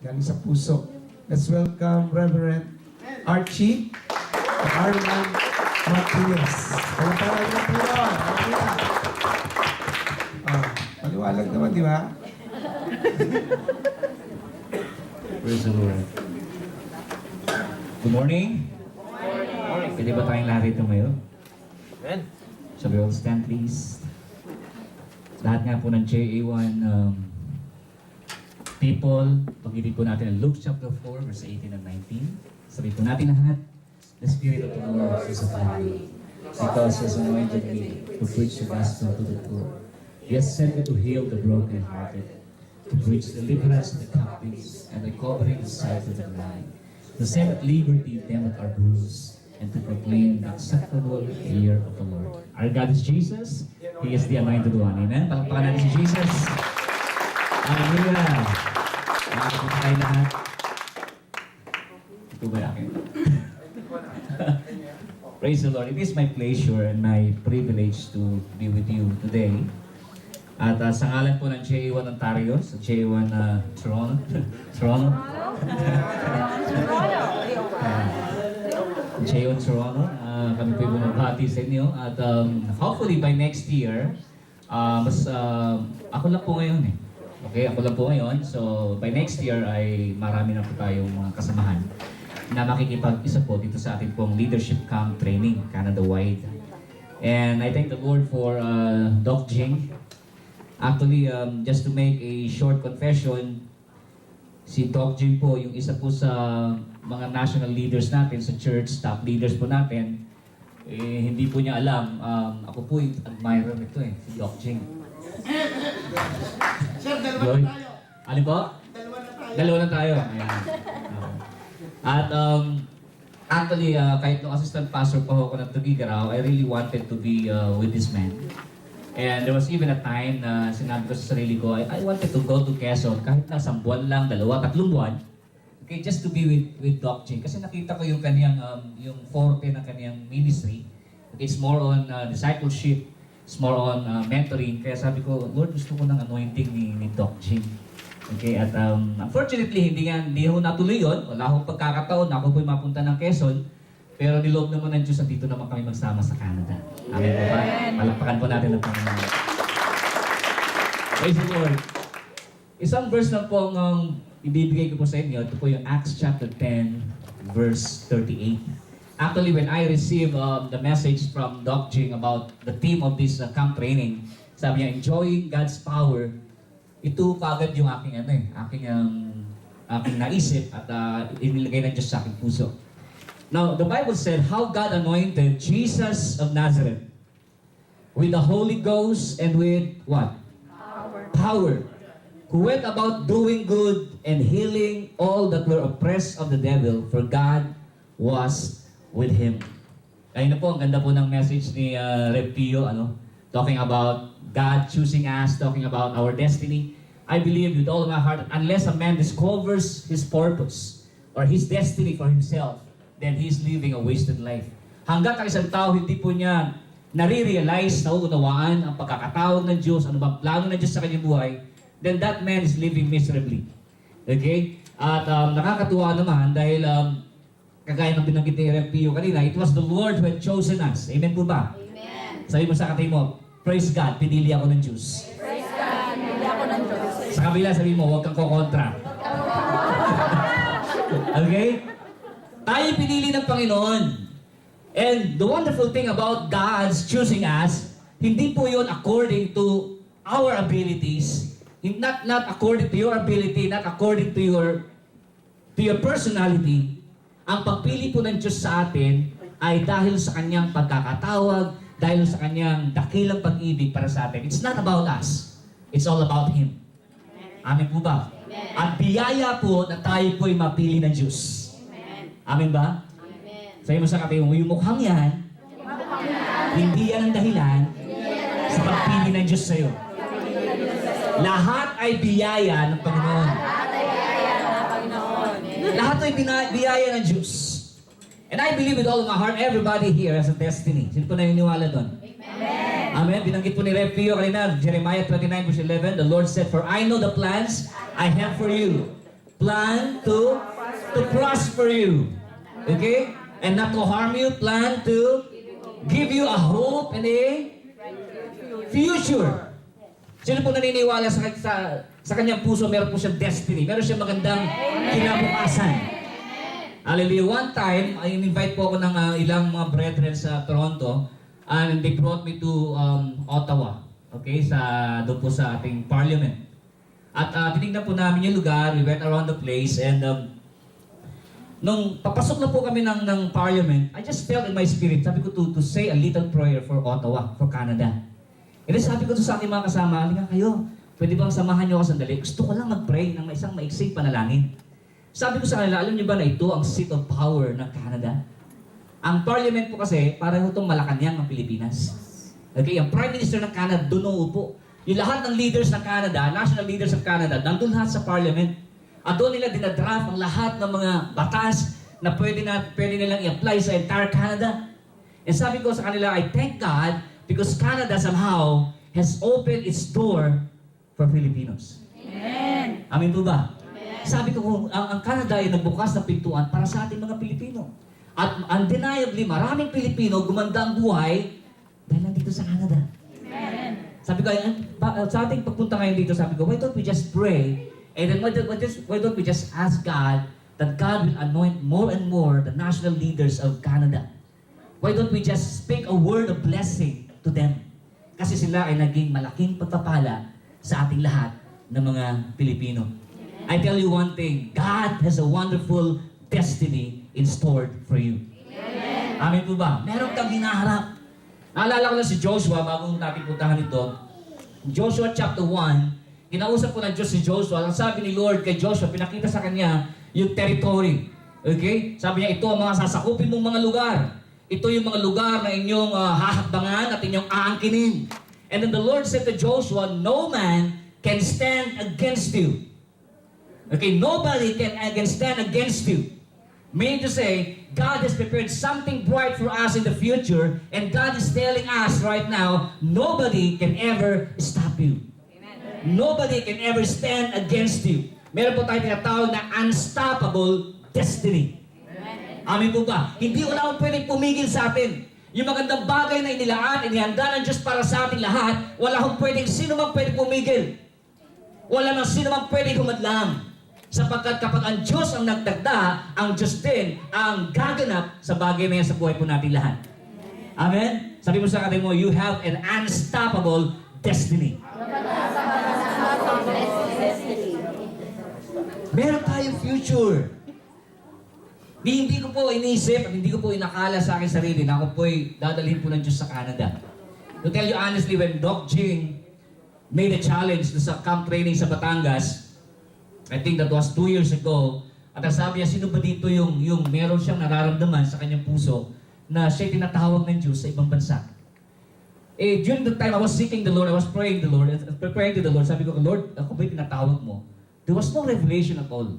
Galing sa puso. Let's welcome Reverend Archie Arman Martinez. Palapalay na po yun. Paliwalag naman, di ba? Praise the Lord. Good morning. Pwede ba tayong lahat ito ngayon? Amen. Shall we all stand please? Lahat nga po ng JA1 people, pag-ibig po natin ang Luke chapter 4, verse 18 and 19. Sabi po natin lahat, the Spirit of the Lord is upon me, because He has anointed me to preach the gospel to the poor. He has sent me to heal the brokenhearted, to preach deliverance to the captives, and recovering the sight of the blind, to set at liberty them that are bruised, and to proclaim the acceptable year of the Lord. Our God is Jesus. He is the anointed one. Amen? Palakpakan natin si Jesus. Hallelujah! Makakapit tayo lahat. Ito ba akin? Praise the Lord. It is my pleasure and my privilege to be with you today. At sa ngalan po ng JA1 Ontario, sa JA1 Toronto. Toronto? JA1 Toronto. Kami po yung bumabati sa inyo. At hopefully by next year, ako lang po ngayon eh. Okay, ako lang po ngayon. So by next year ay marami na po tayong mga kasamahan na makikipag-isa po dito sa ating pong leadership camp training, Canada-wide. And I thank the Lord for Doc Jing. Actually, just to make a short confession, si Doc Jing po, yung isa po sa mga national leaders natin sa church, top leaders po natin, hindi po niya alam. Ako po yung admirer nito eh, si Doc Jing. Sir, dalawa na tayo. Ano po? Dalawa na tayo. Ayan. At actually, kahit nung assistant pastor pa ako ng Tugigaraw, I really wanted to be with this man. And there was even a time na sinabi ko sa sarili ko, I wanted to go to Quezon kahit na isang buwan lang, 2, 3 buwan. Okay, just to be with Doc Jing. Kasi nakita ko yung kaniyang, yung forte ng kaniyang ministry. Okay, it's more on discipleship, it's more on mentoring. Kaya sabi ko, Lord, gusto ko ng anointing ni Doc Jing. Okay, at unfortunately, hindi ho natuloy yun. Wala akong pagkakataon na ako po'y mapunta ng Quezon. Pero niloob naman ng Diyos at dito naman kami magsama sa Canada. Amen po ba? Palakpakan po natin ang Panginoon. Praise the Lord. Isang verse lang po ang ibibigay ko po sa inyo. Ito po yung Acts chapter 10, verse 38. Actually, when I received the message from Doc Jing about the theme of this camp training, sabi niya, enjoying God's power, ito kagad yung aking aking naisip at inilagay ng Diyos sa aking puso. Now, the Bible said how God anointed Jesus of Nazareth with the Holy Ghost and with what? Power. Who went about doing good and healing all that were oppressed of the devil, for God was with him. Ayun na po, ang ganda po ng message ni Rev Pio, talking about God choosing us, talking about our destiny. I believe with all of my heart that unless a man discovers his purpose or his destiny for himself, then he's living a wasted life. Hanggat ang isang tao hindi po niya nare-realize, nauunawaan ang pagkakatawag ng Diyos, ano bang plano ng Diyos sa kanyang buhay, then that man is living miserably. Okay? At nakakatuwa naman dahil kagaya ng binanggit ni Rev Pio kanina, it was the Lord who had chosen us. Amen po ba? Amen. Sabi mo sa katay mo, praise God, pinili ako ng Diyos. Praise God, pinili ako ng Diyos. Sa kabila, sabi mo, huwag kang kokontra. Okay? Tayo pinili ng Panginoon. And the wonderful thing about God's choosing us, hindi po yun according to our abilities, not according to your ability, not according to your personality. Ang pagpili po ng Diyos sa atin ay dahil sa kanyang pagkakatawag, dahil sa kanyang dakilang pag-ibig para sa atin. It's not about us. It's all about Him. Amen po ba? Amen. At biyaya po na tayo po'y mapili ng Diyos. Amen ba? Amen. Sabi mo sa kapatid mo, yung mukhang yan, hindi yan ang dahilan sa pagpili ng Diyos sa'yo. Lahat ay biyaya ng Panginoon. Lahat ay biyaya ng Diyos. And I believe with all of my heart, everybody here has a destiny. Sino po naniniwala doon? Amen. Amen. Binanggit po ni Rev Pio kanina, Jeremiah 29 verse 11, the Lord said, "For I know the plans I have for you, plan to prosper you. Okay? And not to harm you, plan to give you a hope and a future. Sino po naniniwala sa kanyang puso, meron po siyang destiny, meron siyang magandang kinabukasan. Hallelujah. One time, I invite po ako ng ilang mga brethren sa Toronto, and they brought me to Ottawa. Okay? Doon po sa ating parliament. At tinignan po namin yung lugar, we went around the place, and nung papasok na po kami ng parliament, I just felt in my spirit, sabi ko to say a little prayer for Ottawa, for Canada. And then sabi ko to sa aking mga kasama, halika kayo, pwede bang samahan niyo ako sandali? Gusto ko lang mag-pray ng isang maiksing panalangin. Sabi ko sa kanila, alam niyo ba na ito ang seat of power ng Canada? Ang parliament po kasi, pareho itong Malacanang ng Pilipinas. Okay, ang Prime Minister ng Canada, doon po. Yung lahat ng leaders ng Canada, national leaders of Canada, nandun lahat sa parliament. At doon nila dinadraft ang lahat ng mga batas na pwede nilang i-apply sa entire Canada. And sabi ko sa kanila, I thank God because Canada somehow has opened its door for Filipinos. Amen. Amin po ba? Sabi ko, ang Canada ay nagbukas ng pintuan para sa ating mga Pilipino. At undeniably, maraming Pilipino gumanda ang buhay dahil nandito sa Canada. Amen. Sabi ko, sa ating pagpunta ngayon dito, sabi ko, why don't we just pray? And then why don't we just ask God that God will anoint more and more the national leaders of Canada? Why don't we just speak a word of blessing to them? Kasi sila ay naging malaking pagpapala sa ating lahat ng mga Pilipino. I tell you one thing, God has a wonderful destiny in store for you. Amen po ba? Meron kang hinaharap. Naalala ko lang si Joshua, bago natin puntahan ito. Joshua chapter 1, kinausap ko ng Diyos si Joshua. Ang sabi ni Lord kay Joshua, pinakita sa kanya yung territory. Okay? Sabi niya, ito ang mga sasakupin mong mga lugar. Ito yung mga lugar na inyong hahakbangan at inyong aangkinin. And then the Lord said to Joshua, no man can stand against you. Okay, nobody can stand against you. Meaning to say, God has prepared something bright for us in the future, and God is telling us right now, nobody can ever stop you. Amen. Nobody can ever stand against you. Meron po tayo tinatawag na unstoppable destiny. Amen po ba? Hindi wala akong pwedeng pumigil sa atin. Yung magandang bagay na inilaan, inihanda ng Diyos para sa ating lahat, wala akong pwedeng, sino mang pwedeng pumigil. Wala nang sino mang pwedeng humadlang. Sapagkat kapag ang Diyos ang nagdagda, ang Diyos din ang gaganap sa bagay na yan sa buhay po natin lahat. Amen? Sabi mo sa katabi mo, you have an unstoppable destiny. Meron tayong future. Hindi ko po inisip at hindi ko po inakala sa akin sarili na ako po'y dadalhin po ng Diyos sa Canada. To tell you honestly, when Doc Jing made a challenge sa camp training sa Batangas, I think that was 2 years ago, at ang sabi niya, sino ba dito yung meron siyang nararamdaman sa kanyang puso na siya tinatawag ng Diyos sa ibang bansa? During the time I was seeking the Lord, I was praying the Lord, preparing to the Lord, sabi ko, Lord, ako ba'y tinatawag mo? There was no revelation at all.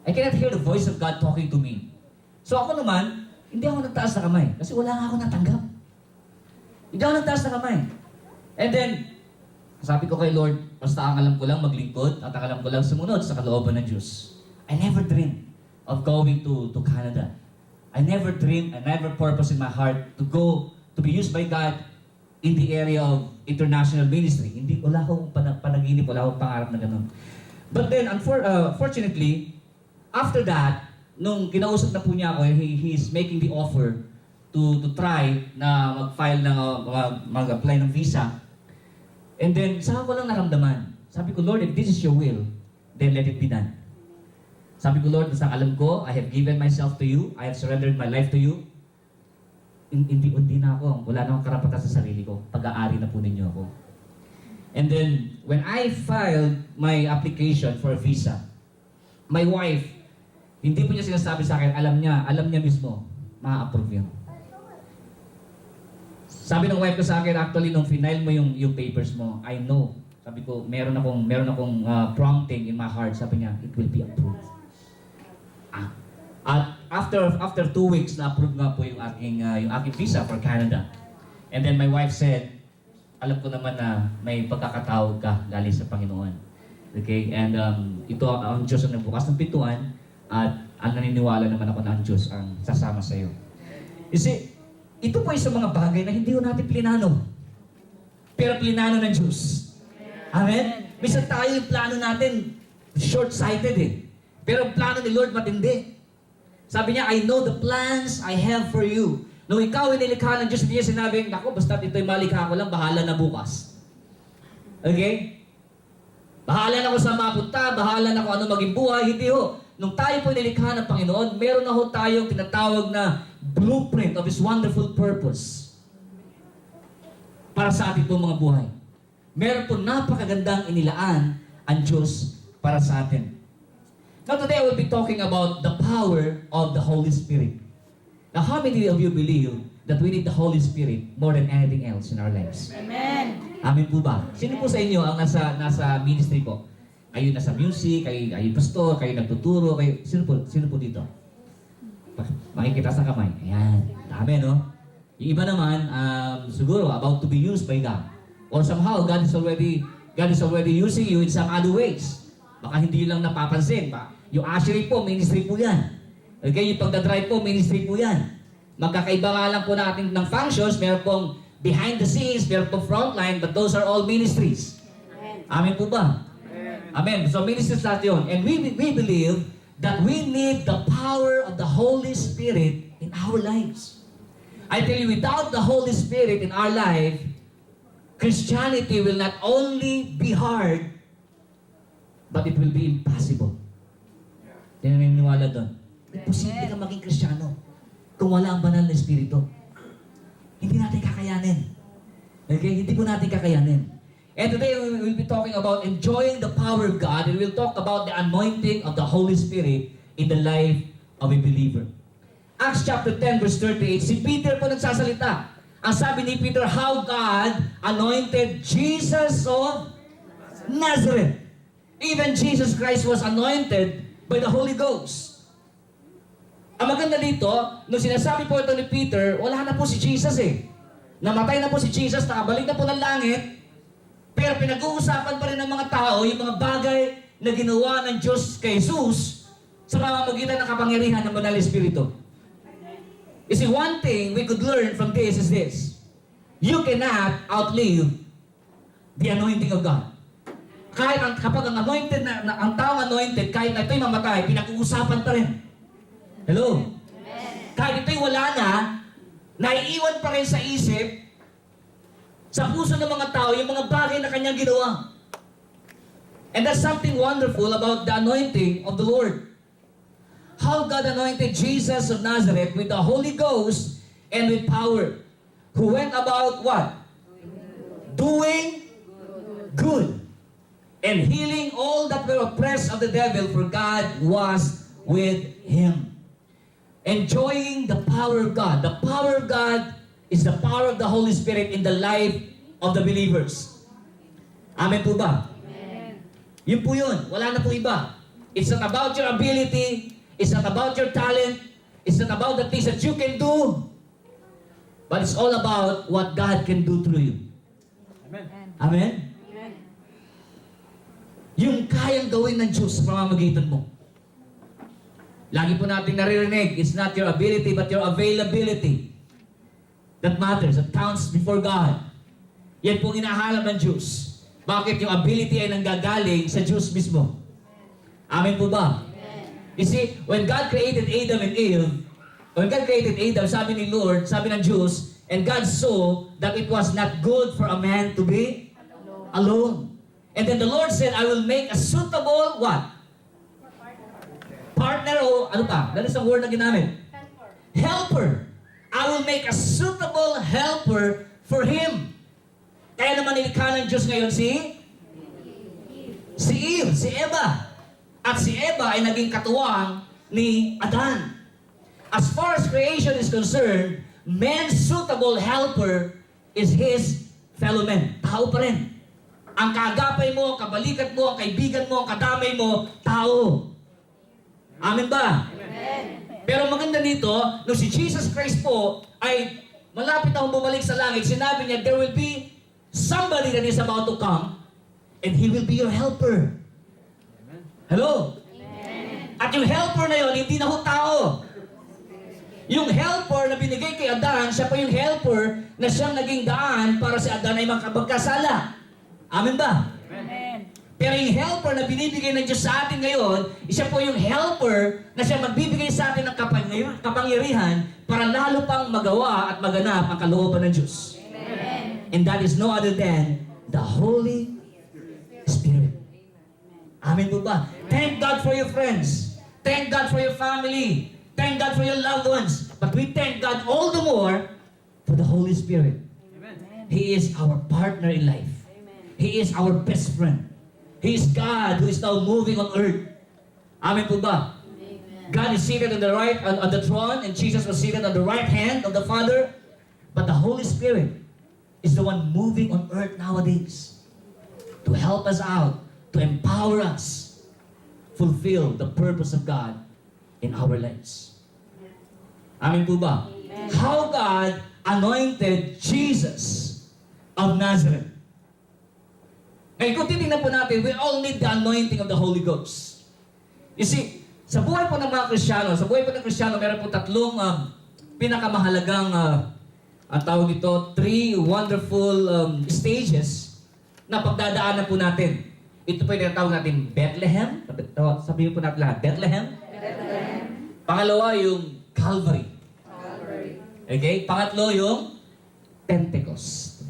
I cannot hear the voice of God talking to me. So ako naman, hindi ako nagtaas na kamay. Kasi wala nga ako natanggap. Hindi ako nagtaas na kamay. And then, sabi ko kay Lord, basta ang alam ko lang maglingkod at ang alam ko lang sumunod sa kalooban ng Diyos. I never dreamed of going to Canada. I never dreamed, I never purpose in my heart to go, to be used by God in the area of international ministry. Hindi, wala akong panaginip, wala akong pangarap na ganun. But then, unfortunately, after that, nung kinausap na po niya ako, he is making the offer to try na mag-file ng, mag-apply ng visa. And then, saka ko lang naramdaman. Sabi ko, Lord, if this is your will, then let it be done. Sabi ko, Lord, basta alam ko, I have given myself to you, I have surrendered my life to you. Hindi na ako, wala na akong karapatan sa sarili ko. Pag-aari na po ninyo ako. And then, when I filed my application for a visa, my wife, hindi po niya sinasabi sa akin, alam niya mismo, ma-approve yun. Sabi ng wife ko sa akin, actually, nung final mo yung papers mo, I know. Sabi ko, meron akong prompting in my heart. Sabi niya, it will be approved. At after 2 weeks, na-approve nga po yung aking visa for Canada. And then my wife said, alam ko naman na may pagkakatawag ka galing sa Panginoon. Okay? And ito ang Diyos ang nagbukas ng pintuan at ang naniniwala naman ako na ang Diyos ang sasama sa iyo. You see, ito po ay sa mga bagay na hindi ko natin plinano. Pero plinano ng Diyos. Amen? Minsan tayo yung plano natin, short-sighted eh. Pero ang plano ni Lord matindi. Sabi niya, I know the plans I have for you. Nung ikaw ay nilikha ng Diyos, hindi niya sinabing, naku, basta ito'y malikha ko lang, bahala na bukas. Okay? Bahala na ko sa mapunta, bahala na ko ano maging buhay, hindi ho. Nung tayo po nilikha ng Panginoon, meron na ho tayong tinatawag na blueprint of His wonderful purpose para sa ating pong mga buhay. Meron po napakagandang inilaan ang Diyos para sa atin. Now today I will be talking about the power of the Holy Spirit. Now how many of you believe that we need the Holy Spirit more than anything else in our lives? Amen. Amin po ba? Sino po sa inyo ang nasa ministry po? Kayo nasa music, kayo pastor, kayo nagtuturo, kayo, sino po dito? Makikita sa kamay. Ayan, dami no? Yung iba naman, siguro about to be used by God. Or somehow, God is already using you in some other ways. Baka hindi lang napapansin. Yung ushering po, ministry po yan. Okay, yung pagdadrive po, ministry po yan. Magkakaiba nga lang po natin ng functions. Meron pong behind the scenes, meron pong frontline, but those are all ministries. Amen po ba? Amen. So ministries lahat yun. And we believe that we need the power of the Holy Spirit in our lives. I tell you, without the Holy Spirit in our life, Christianity will not only be hard, but it will be impossible. Yan ang naniniwala doon. Imposible kang maging Kristiyano kung wala ang banal na Espiritu. Hindi natin kakayanin. Okay? Hindi po natin kakayanin. And today we will be talking about enjoying the power of God, and we'll talk about the anointing of the Holy Spirit in the life of a believer. Acts chapter 10 verse 38, si Peter po nagsasalita. Ang sabi ni Peter, how God anointed Jesus of Nazareth. Even Jesus Christ was anointed by the Holy Ghost. Ang maganda dito, nung sinasabi po ito ni Peter, wala na po si Jesus eh. Namatay na po si Jesus, nakabalik na po ng langit, pero pinag-uusapan pa rin ng mga tao yung mga bagay na ginawa ng Diyos kay Jesus sa pamamagitan ng kapangyarihan ng Banal na Espiritu. You see, one thing we could learn from this is this. You cannot outlive the anointing of God. Kapag ang anointed ang taong anointed, kahit na ito'y mamatay, pinag-uusapan pa rin. Hello? Amen. Kahit ito'y wala na, naiiwan pa rin sa isip, sa puso ng mga tao, yung mga bagay na kanyang ginawa. And that's something wonderful about the anointing of the Lord. How God anointed Jesus of Nazareth with the Holy Ghost and with power. Who went about what? Doing good. And healing all that were oppressed of the devil, for God was with him. Enjoying the power of God. The power of God is the power of the Holy Spirit in the life of the believers. Amen po ba? Amen. Yun po yun. Wala na po iba. It's not about your ability. It's not about your talent. It's not about the things that you can do. But it's all about what God can do through you. Amen. Amen? Amen. Yung kayang gawin ng Diyos sa pamamagitan mo. Lagi po natin naririnig, it's not your ability but your availability that matters, that counts before God. Yan pong hinahanap ng Diyos. Bakit yung ability ay nanggagaling sa Diyos mismo? Amen po ba? You see, when God created Adam and Eve, when God created Adam, sabi ni Lord, sabi ng Diyos, and God saw that it was not good for a man to be alone. And then the Lord said, I will make a suitable, what? Partner o ano pa? That is ang word na ginamit. Helper. I will make a suitable helper for him. Kaya naman nilikha ng Diyos ngayon si Eve, si Eva. At si Eva ay naging katuwang ni Adan. As far as creation is concerned, man's suitable helper is his fellow man. Tao pa rin. Ang kaagapay mo, kabalikat mo, ang kaibigan mo, ang kadamay mo, tao. Amen ba? Amen. Pero maganda dito, nung si Jesus Christ po ay malapit na bumalik sa langit, sinabi niya, there will be somebody that is about to come and he will be your helper. Hello? At yung helper na yon, hindi na ho tao. Yung helper na binigay kay Adan, siya po yung helper na siyang naging daan para si Adan ay magkasala. Amen ba? Amen. Pero yung helper na binibigay ng Diyos sa atin ngayon, siya po yung helper na siya magbibigay sa atin ng kapangyarihan para lalo pang magawa at maganap ang kalooban ng Diyos. Amen. And that is no other than the Holy Spirit. Amen po ba? Thank God for your friends. Thank God for your family. Thank God for your loved ones. But we thank God all the more for the Holy Spirit. He is our partner in life. He is our best friend. He is God who is now moving on earth. Amen po ba? God is seated on the right, on the throne, and Jesus was seated on the right hand of the Father. But the Holy Spirit is the one moving on earth nowadays to help us out, to empower us, fulfill the purpose of God in our lives. Amen po ba? How God anointed Jesus of Nazareth. Ngayon, kung titingnan po natin, we all need the anointing of the Holy Ghost. You see, sa buhay po ng mga Kristiyano, meron po tatlong pinakamahalagang, ang tawag ito, 3 wonderful stages na pagdadaanan po natin. Ito po yung tinatawag natin Bethlehem. Sabihin po natin lahat, Bethlehem. Pangalawa, yung Calvary. Okay? Pangatlo, yung Pentecost.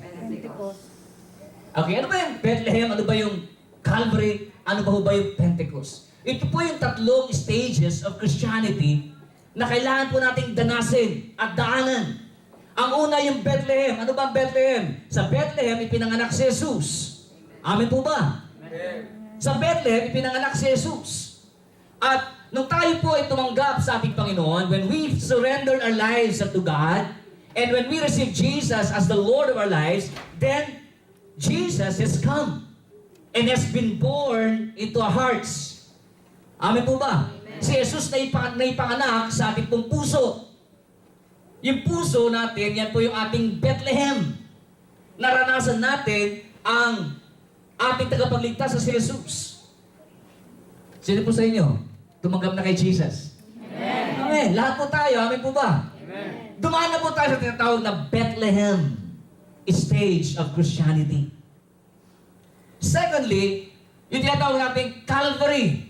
Okay, ano ba yung Bethlehem? Ano ba yung Calvary? Ano ba yung Pentecost? Ito po yung tatlong stages of Christianity na kailangan po nating danasin at daanan. Ang una yung Bethlehem. Ano ba ang Bethlehem? Sa Bethlehem, ipinanganak si Jesus. Amen po ba? Sa Bethlehem, ipinanganak si Jesus. At nung tayo po ay tumanggap sa ating Panginoon, when we surrendered our lives to God, and when we receive Jesus as the Lord of our lives, then Jesus has come and has been born into our hearts. Amen po ba? Si Jesus na ipanganak sa ating pong puso. Yung puso natin, yan po yung ating Bethlehem. Naranasan natin ang ating tagapagligtas sa si Jesus. Sino po sa inyo? Tumanggap na kay Jesus. Amen. Amen. Lahat po tayo. Amen po ba? Amen. Dumaan na po tayo sa tinatawag na Bethlehem stage of Christianity. Secondly, yung tinatawag natin Calvary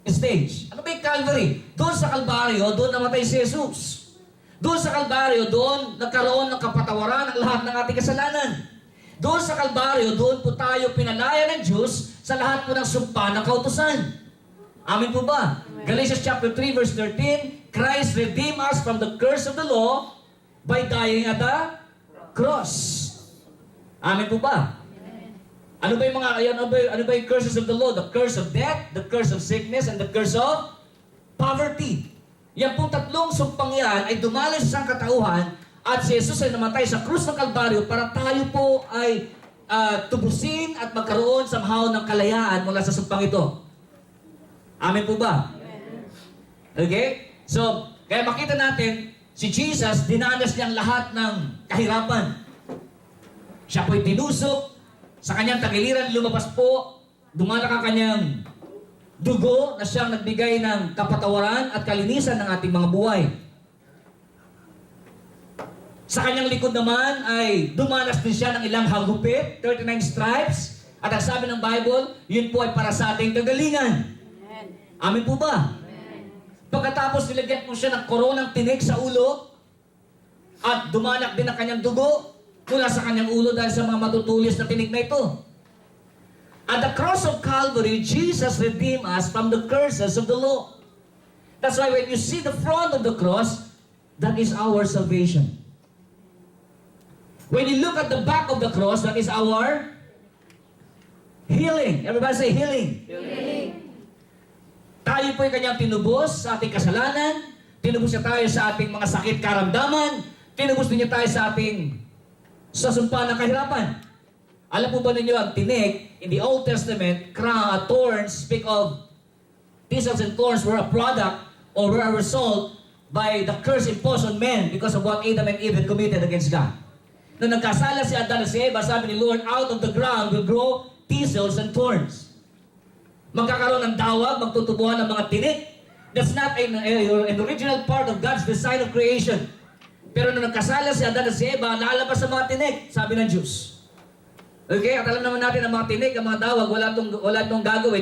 stage. Ano ba yung Calvary? Doon sa Kalbaryo, doon namatay si Jesus. Doon sa Kalbaryo, doon nagkaroon ng kapatawaran ang lahat ng ating kasalanan. Doon sa Kalbaryo, doon po tayo pinalaya ng Diyos sa lahat po ng sumpa ng kautusan. Amen po ba? Galatians chapter 3 verse 13, Christ redeemed us from the curse of the law by dying at the cross. Amen po ba? Ano ba yung curses of the law? The curse of death, the curse of sickness, and the curse of poverty. Yan pong tatlong sumpang yan ay dumaloy sa sangkatauhan at si Jesus ay namatay sa krus ng Kalbaryo para tayo po ay tubusin at magkaroon somehow ng kalayaan mula sa sumpang ito. Amen po ba? Okay? So, kaya makita natin, si Jesus, dinanas niyang lahat ng kahirapan. Siya po'y tinusok, sa kanyang tagiliran lumabas po, dumanak ang kanyang dugo na siyang nagbigay ng kapatawaran at kalinisan ng ating mga buhay. Sa kanyang likod naman ay dumanas din siya ng ilang hagupit, 39 stripes, at ang sabi ng Bible, yun po ay para sa ating kagalingan. Amen po ba? Pagkatapos nilagyan po siya ng koronang tinik sa ulo, at dumanak din ang kanyang dugo mula sa kanyang ulo dahil sa mga matutulis na tinik na ito. At the cross of Calvary, Jesus redeemed us from the curses of the law. That's why when you see the front of the cross, that is our salvation. When you look at the back of the cross, that is our healing. Everybody say healing. Healing. Tayo po ay kanyang tinubos sa ating kasalanan, tinubos niya tayo sa ating mga sakit karamdaman, tinubos niya tayo sa ating sa sumpa ng kahirapan. Alam po ba ninyo ang tinik, in the Old Testament, thorns speak of thistles and thorns were a product or were a result by the curse imposed on men because of what Adam and Eve had committed against God. Nung nagkasala si Adan at si Eva, sabi ni Lord, out of the ground will grow thistles and thorns. Magkakaroon ng dawag, magtutubuhan ng mga tinik. That's not an original part of God's design of creation. Pero nung nagkasala si Adan at si Eva, lalabas ang mga tinik, sabi ng Diyos. Okay? At alam naman natin ang mga tinik, ang mga dawag, wala itong gagawin,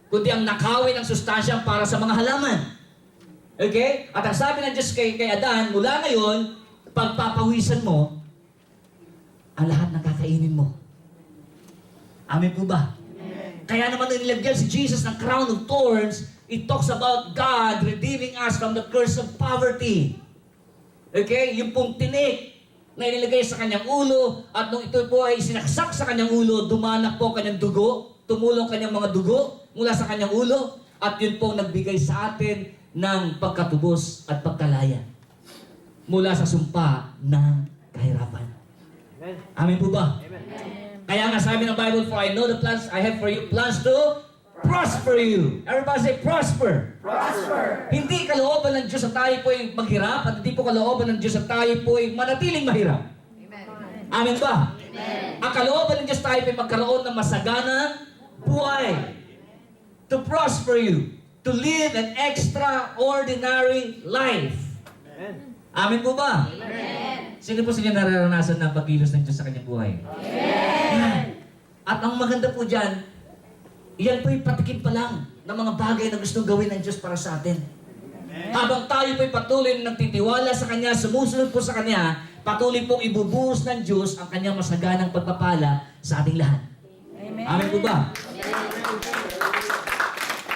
kundi ang nakawin ng sustansya para sa mga halaman. Okay? At ang sabi ng Diyos kay Adan, mula ngayon, pagpapawisan mo, ang lahat ng kakainin mo. Amen po ba? Kaya naman nilagyan si Jesus ng crown of thorns. It talks about God redeeming us from the curse of poverty. Okay? Yung pong tinik na inilagay sa kanyang ulo at nung ito po ay sinaksak sa kanyang ulo, dumanak po kanyang dugo, tumulong kanyang mga dugo mula sa kanyang ulo at yun po nagbigay sa atin ng pagkatubos at pagkalaya mula sa sumpa ng kahirapan. Amen po ba? Kaya nga sabi ng Bible, for I know the plans I have for you, plans to prosper you. Everybody say, prosper. Prosper. Hindi kalooban ng Diyos na tayo po ay maghirap at hindi po kalooban ng Diyos na tayo po ay manatiling mahirap. Amen. Amen ba? Amen. Ang kalooban ng Diyos tayo po ay magkaroon ng masaganang buhay. To prosper you. To live an extraordinary life. Amen po ba? Amen. Sino po sa inyo nararanasan na pagkilos ng Diyos sa kanyang buhay? Amen. At ang maganda po dyan, yan po'y patikim pa lang ng mga bagay na gusto gawin ng Diyos para sa atin. Habang tayo po'y patuloy na nagtitiwala sa Kanya, sumusunod po sa Kanya, patuloy pong ibubuhos ng Diyos ang Kanyang masaganang pagpapala sa ating lahat. Amen. Amen po ba?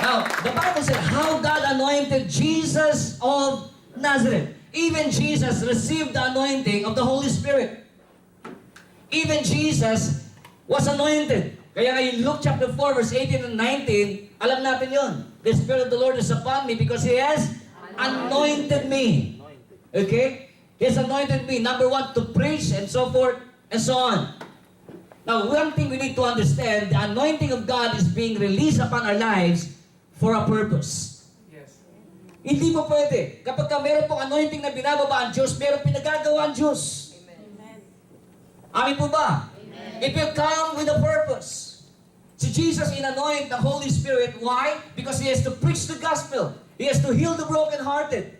Now, the Bible said how God anointed Jesus of Nazareth. Even Jesus received the anointing of the Holy Spirit. Even Jesus was anointed. Kaya nga in Luke chapter 4 verse 18 and 19, alam natin yon. The Spirit of the Lord is upon me because He has anointed me. Okay? He has anointed me, number one, to preach and so forth and so on. Now, one thing we need to understand, the anointing of God is being released upon our lives for a purpose. Hindi mo pwede. Kapag ka meron pong anointing na binababa ang Diyos, meron pinagagawa ang Diyos. Amen po ba? It will come with a purpose. Si Jesus in-anoint the Holy Spirit. Why? Because He has to preach the gospel. He has to heal the brokenhearted.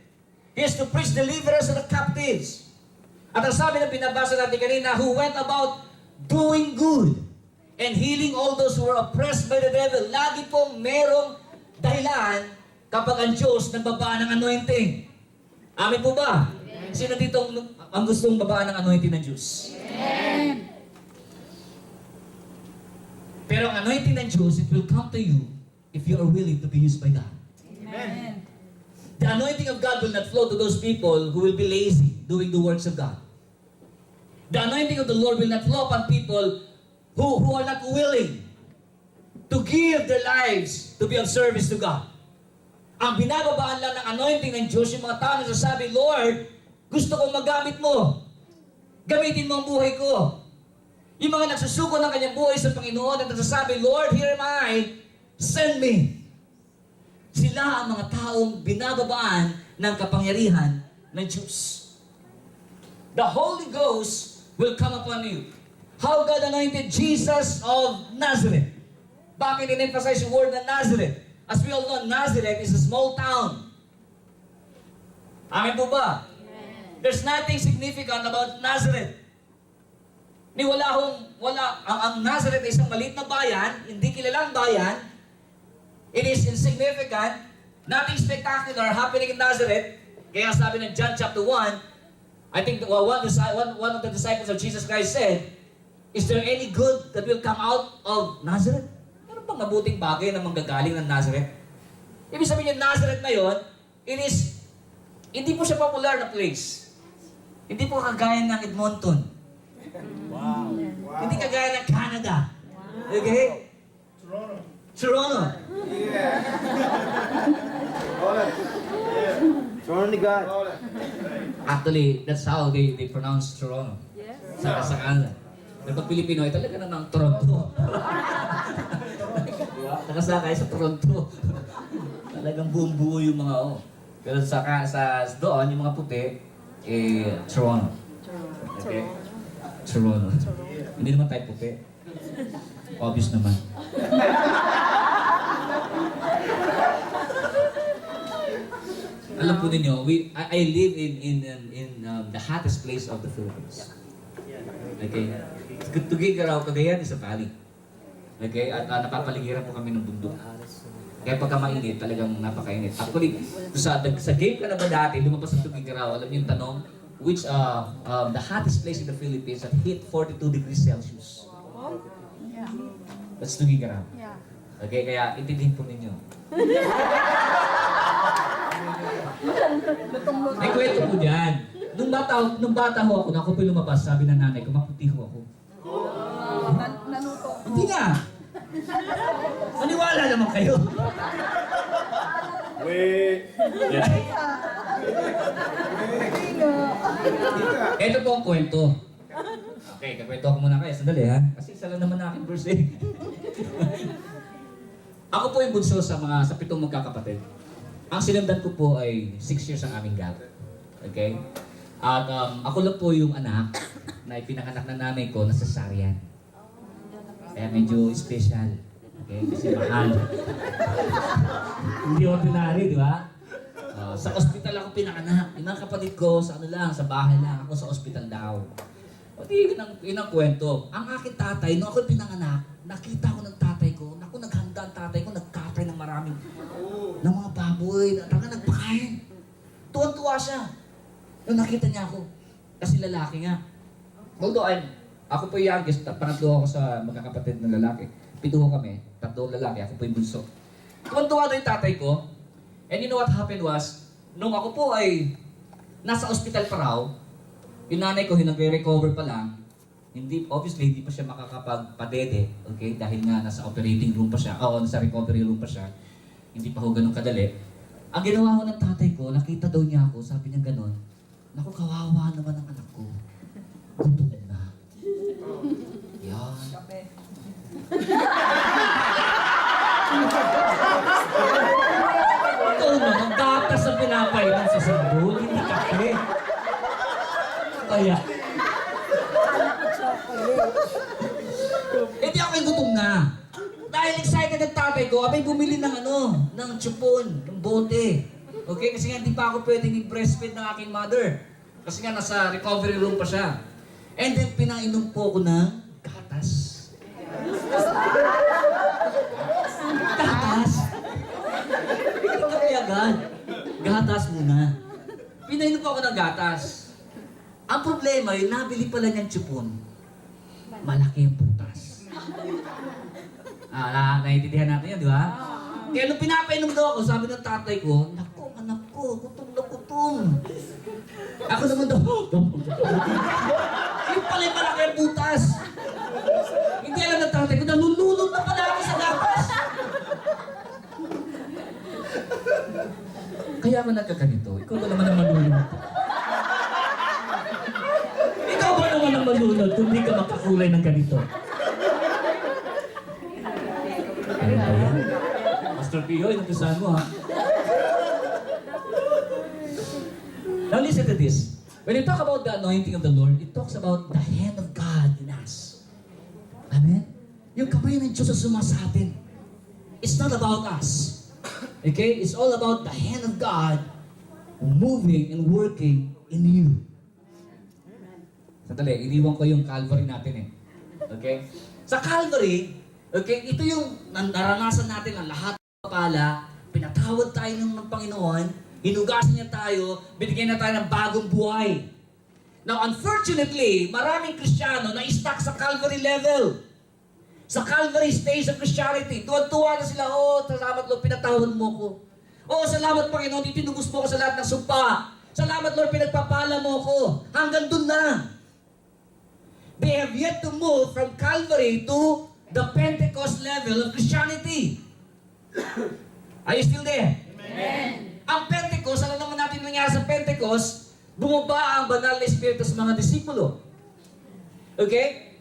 He has to preach deliverance to the captives. At ang sabi na binabasa natin kanina, who went about doing good and healing all those who were oppressed by the devil. Lagi pong merong dahilan kapag ang Diyos nagbabaan ng anointing. Amen po ba? Sino dito ang gustong babaan ng anointing ng Diyos? Amen. Pero ang anointing ng Diyos, it will come to you if you are willing to be used by God. Amen. The anointing of God will not flow to those people who will be lazy doing the works of God. The anointing of the Lord will not flow upon people who are not willing to give their lives to be of service to God. Ang binababaan lang ng anointing ng Diyos, yung mga tao na sasabi, Lord, gusto kong magamit mo. Gamitin mo ang buhay ko. Yung mga nagsusuko ng kanyang buhay sa Panginoon at nagsasabi, Lord, here am I, send me. Sila ang mga taong binababaan ng kapangyarihan ng Diyos. The Holy Ghost will come upon you. How God anointed Jesus of Nazareth. Bakit in-emphasize yung word na Nazareth? As we all know, Nazareth is a small town. Amen po ba? There's nothing significant about Nazareth. Ang Nazareth ay isang maliit na bayan, hindi kilalang bayan. It is insignificant. Nothing spectacular happening in Nazareth. Kaya sabi ng John chapter 1, I think one of the disciples of Jesus Christ said, is there any good that will come out of Nazareth? Meron bang mabuting bagay na manggagaling ng Nazareth? Ibig sabihin yung Nazareth na yon, hindi po siya popular na place. Hindi po kagaya ng Edmonton. Wow. Hindi kagaya ng Canada. Okay? Toronto. Toronto ni God. Actually, that's how they pronounce Toronto. Yes. Sa Canada. Pag Pilipino ay talaga namang Toronto. Diba? Nakasakay sa Toronto. Talagang buong-buo yung mga Pero doon, yung mga puti, Toronto. Okay? Toronto. Hindi naman tayo puti. Obvious naman. Alam po ninyo, I live in the hottest place of the Philippines. Okay? Tugigaraw, Cagayan is a valley. Okay? At napapaligiran po kami ng bundok. Kaya pagka mainit, talagang napakainit. Actually, sa game ka na ba dati, lumabas sa Tugigaraw, alam niyo yung tanong, which the hottest place in the Philippines that hit 42 degrees Celsius. Yeah. That's Tugigaraw. Yeah. Okay, kaya intindihin po ninyo. May kwento po dyan. Nung bata ho ako, ako po lumabas, sabi ng nanay ko, maputi ho ako. Nanuto. Hindi nga. Maniwala naman kayo. Wait. Ito po ang kwento. Okay, kakwento ko muna kayo. Sandali ha. Kasi isa lang naman aking verse eh. Ako po yung bunso sa 7 magkakapatid. Ang sinundan ko po ay 6 years ang aming gap. Okay? At ako lang po yung anak na ipinanganak ng nanay ko na cesarean. Kaya medyo special. Okay? Kasi mahal. Hindi ordinary, di ba? Sa ospital ako pinanganak. Yung mga kapatid ko, sa sa bahay lang. Ako sa ospital daw. O di, yun ang kwento. Ang aking tatay, nung ako pinanganak, nakita ko ng tatay ko, naku, naghanda ang tatay ko, nagkatay ng maraming, ng mga baboy, nagpakain. Tuwan-tuwa siya. Nung nakita niya ako, kasi lalaki nga. Although ako po yung youngest, pangatlo ako sa magkakapatid ng lalaki. 7 kami, 3 lalaki, ako po yung bunso. Tuwan-tuwa daw yung tatay ko. And you know what happened was, nung ako po ay nasa ospital pa raw, yung nanay ko, nagre-recover pa lang, obviously, hindi pa siya makakapagpadede, okay? Dahil nga nasa operating room pa siya, nasa recovery room pa siya, hindi pa ho ganun kadali. Ang ginawa ko ng tatay ko, nakita daw niya ako, sabi niya ganun, naku, kawawa naman ang anak ko. Gutom na. Yan. Ito naman, gatas ang pinapainom sa sanggol, hindi kape. Kaya, hindi ako yung gutom na. Dahil excited ang tatay ko, abay bumili ng ng chupon, ng bote. Okay, kasi nga hindi pa ako pwedeng i-breastfeed ng aking mother. Kasi nga nasa recovery room pa siya. And then pinainom po ako ng gatas. Gatas? Hindi kape agad. Gatas muna. Pinainom po ako ng gatas. Ang problema, yung nabili pala niyang chupon, malaki ang putas. Naiintindihan natin yan, di ba? Kaya nung pinapainom daw ako, sabi ng tatay ko, naku, anak ko, gutom na gutom. Ako naman daw, yung pala yung malaki ang putas. Hindi alam ng tatay ko, nalulunod na pala ako sa gatas. Kaya man nagkaganito, ikaw ba naman ang malulunod? Ikaw ba naman ang malunod kung di ka makakulay ng ganito? Ano ba yan? Master Pio, inutusan mo ha? Now listen to this. When you talk about the anointing of the Lord, it talks about the hand of God in us. Amen? Yung kamay ng Diyos na sumasa atin. It's not about us. Okay? It's all about the hand of God moving and working in you. Sandali, iniwan ko yung Calvary natin eh. Okay? Sa Calvary, okay, ito yung naranasan natin ang lahat ng pala, pinatawad tayo ng Panginoon, hinugasan niya tayo, binigyan na tayo ng bagong buhay. Now, unfortunately, maraming Kristiyano na stuck sa Calvary level. Sa Calvary stage of Christianity. Tuwan-tuwa na sila, salamat Lord, pinatawad mo ko. Salamat Panginoon, itinubos mo ko sa lahat ng sumpa. Salamat Lord, pinagpapala mo ko. Hanggang dun na. They have yet to move from Calvary to the Pentecost level of Christianity. Are you still there? Amen. Ang Pentecost, alam naman natin nangyari sa Pentecost, bumaba ang banal na Espiritu sa mga disipulo. Okay?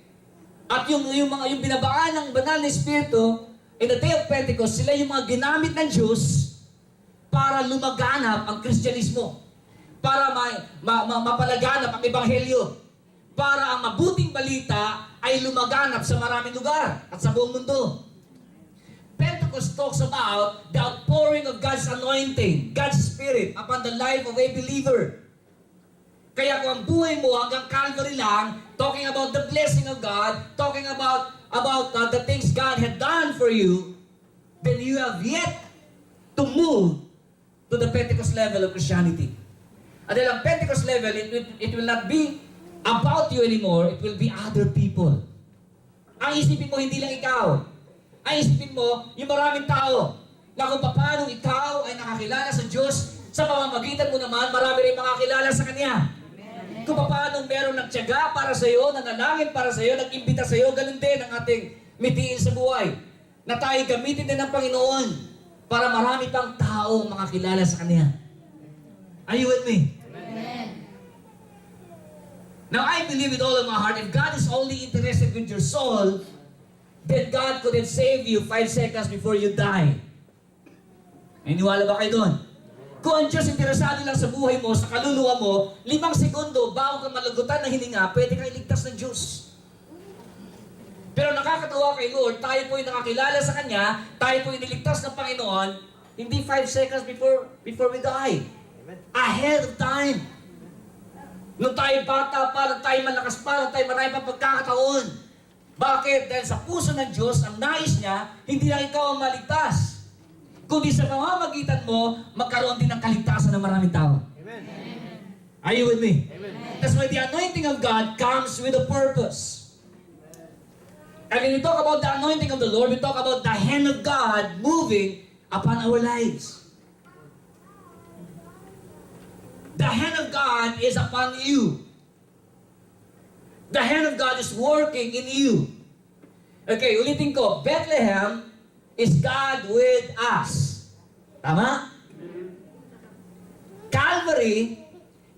At yung binabaan ng banal na Espiritu, in the day of Pentecost, sila yung mga ginamit ng Diyos para lumaganap ang Kristyanismo. Para mapalaganap ang Ebanghelyo. Para ang mabuting balita ay lumaganap sa maraming lugar at sa buong mundo. Pentecost Pentecost talks about the outpouring of God's anointing, God's Spirit upon the life of a believer. Kaya kung ang buhay mo hanggang Calvary lang, talking about the blessing of God, talking about the things God had done for you, then you have yet to move to the Pentecost level of Christianity. At dahil ang Pentecost level, it will not be about you anymore, it will be other people. Ang isipin mo, hindi lang ikaw. Ang isipin mo, yung maraming tao, na kung paano ikaw ay nakakilala sa Diyos, sa pamamagitan mo naman, marami rin makakilala sa Kanya. Kung paano meron nagtiyaga para sa iyo, nanalangin para sa iyo, nag-imbita sa iyo, ganun din ang ating mitiin sa buhay. Na tayo gamitin din ng Panginoon para marami pang tao makakilala sa Kanya. Are you with me? Amen. Now, I believe with all of my heart, if God is only interested with your soul, then God could have saved you 5 seconds before you die. Naniniwala ba kayo doon? Kung ang Diyos interesado lang sa buhay mo, sa kaluluwa mo, 5 segundo bago ka malagutan ng hininga, pwede kang iligtas ng Diyos. Pero nakakatuwa kay Lord, tayo po yung nakakilala sa Kanya, tayo po yung niligtas ng Panginoon, hindi 5 seconds before we die. Ahead of time. Nung tayo bata pa, nung tayo malakas pa, nung tayo marami pa pagkakataon. Bakit? Dahil sa puso ng Diyos, ang nais niya, hindi lang ikaw ang maligtas. Kundi sa pamamagitan mo, magkaroon din ng kaligtasan ng maraming tao. Amen. Are you with me? Amen. That's why the anointing of God comes with a purpose. And when we talk about the anointing of the Lord, we talk about the hand of God moving upon our lives. The hand of God is upon you. The hand of God is working in you. Okay, ulitin ko. Bethlehem is God with us. Tama? Calvary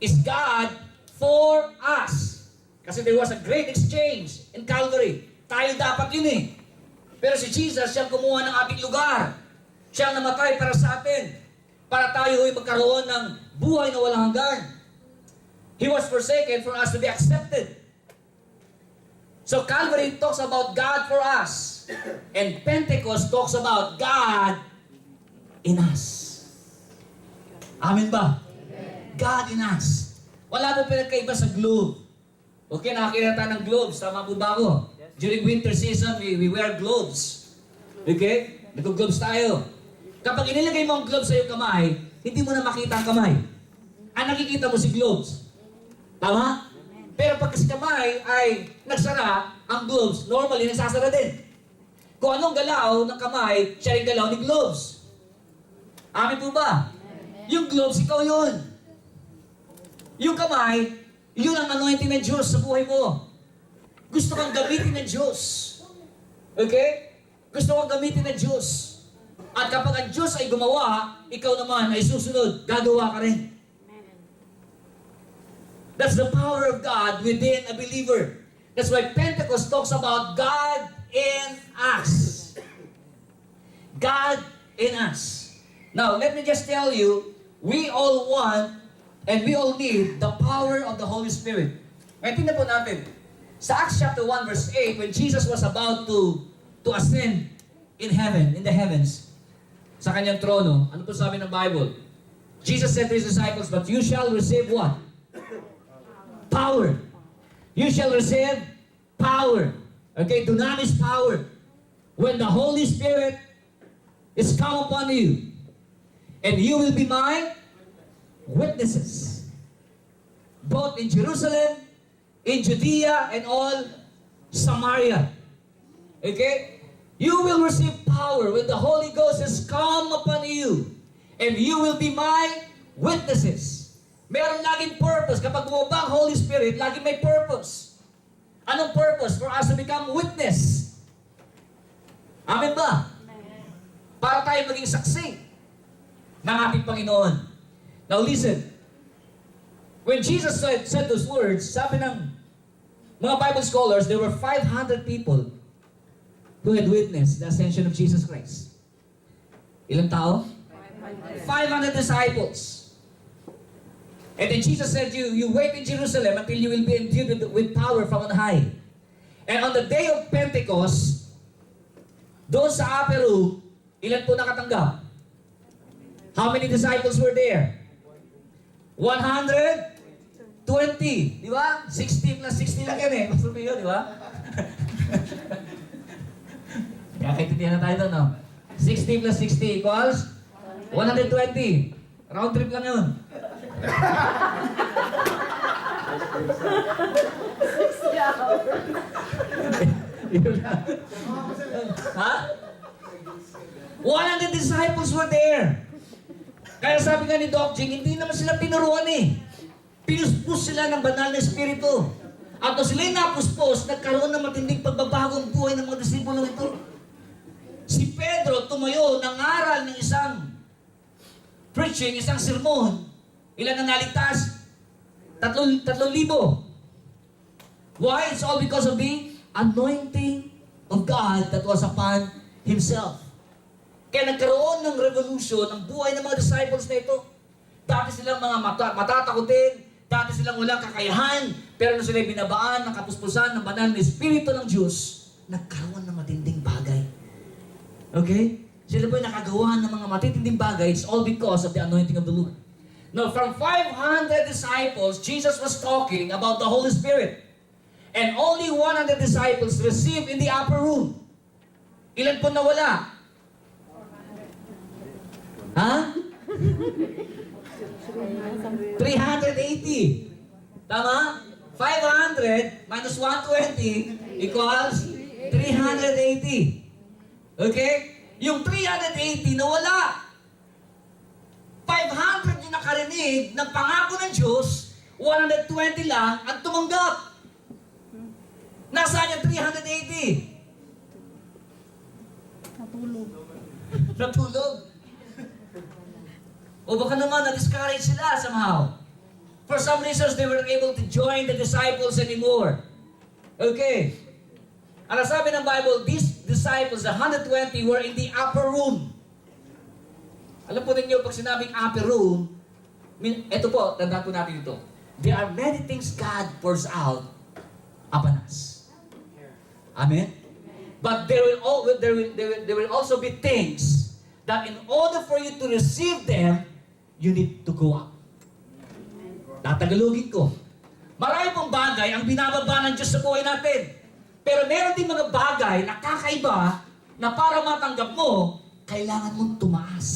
is God for us. Kasi there was a great exchange in Calvary. Tayo dapat yun eh. Pero si Jesus, siyang kumuha ng ating lugar. Siyang namatay para sa atin. Para tayo ay magkaroon ng buhay na walang hanggan. He was forsaken for us to be accepted. So Calvary talks about God for us. And Pentecost talks about God in us. Amen ba? God in us. Wala po pinagkaiba sa globe. Okay, nakakita tayo ng globes. Tama po ba ako? During winter season, we wear gloves. Okay? Nag-gloves tayo. Kapag inilagay mo ang gloves sa iyong kamay, hindi mo na makita ang kamay. Ang nakikita mo si gloves. Tama? Pero pag si kamay ay nagsara, ang gloves, normally nasasara din. Kung anong galaw ng kamay, siya rin galaw ni gloves. Amin po ba? Yung gloves, ikaw yun. Yung kamay, yun ang anointing ng Diyos sa buhay mo. Gusto kang gamitin ng Diyos. Okay? Gusto kang gamitin ng Diyos. At kapag ang Diyos ay gumawa, ikaw naman ay susunod, gagawa ka rin. That's the power of God within a believer. That's why Pentecost talks about God in us. God in us. Now, let me just tell you, we all want and we all need the power of the Holy Spirit. Ngayon, tingnan po natin. Sa Acts chapter 1 verse 8, when Jesus was about to ascend in heaven, in the heavens, sa kanyang trono, ano po sabi ng Bible? Jesus said to His disciples, but you shall receive what? Power. You shall receive power. Okay, dunamis power. When the Holy Spirit is come upon you, and you will be my witnesses, both in Jerusalem, in Judea, and all Samaria. Okay? You will receive power when the Holy Ghost has come upon you, and you will be my witnesses. Meron laging purpose. Kapag bumaba ang Holy Spirit, laging may purpose. Anong purpose? For us to become witness. Amen ba? Para tayo maging saksi ng ating Panginoon. Now listen. When Jesus said those words, sabi ng mga Bible scholars, there were 500 people who had witnessed the ascension of Jesus Christ. Ilang tao? 500 disciples. And then Jesus said, you wait in Jerusalem until you will be endued with power from on high. And on the day of Pentecost, doon sa upper room, Ilan po nakatanggap? How many disciples were there? 120. Di ba? 60 plus 60 lang yan eh. Mas yun, di ba? Kaya kaintindihan na tayo doon, no? 60 plus 60 equals 120. Round trip lang yun. Yun lang. Ha? 100 disciples were there. Kaya sabi nga ni Doc Jing, hindi naman sila tinuruan eh. Pinuspos sila ng banal na espiritu. At nung sila'y napuspos, nagkaroon ng matinding pagbabagong buhay ng mga disipulong ito. Si Pedro tumayo, nangaral ng isang preaching, isang sermon. Ilan na naligtas? 3,000. Why? It's all because of the anointing of God that was upon Himself. Kaya nagkaroon ng revolution ang buhay ng mga disciples na ito. Dati silang mga matatakutin, dati silang walang kakayahan, pero nung sila'y binabaan ng kapuspusan ng banal na Espiritu ng Diyos, nagkaroon ng matinding bagay. Okay? Sila po'y nakagawa ng mga matitinding bagay. It's all because of the anointing of the Lord. Now, from 500 disciples, Jesus was talking about the Holy Spirit. And only 100 disciples received in the upper room. Ilan po nawala? Ha? 380. Tama? 500 minus 120 equals 380. Okay? Yung 380 nawala. 500 yung nakarinig ng pangako ng Diyos, 120 lang ang tumanggap. Nasaan yung 380? Natulog. Natulog. O baka naman na-discourage sila somehow. For some reasons, they weren't able to join the disciples anymore. Okay. Ang sabi ng Bible, these disciples, the 120, were in the upper room. Alam po ninyo, pag sinabing upper room, ito po, tandaan po natin ito. There are many things God pours out upon us. Amen? But there will also be things that in order for you to receive them, you need to go up. Tatagalogin ko. Marami pong bagay ang binababa ng Diyos sa buhay natin. Pero meron din mga bagay na kakaiba na para matanggap mo, kailangan mong tumaas.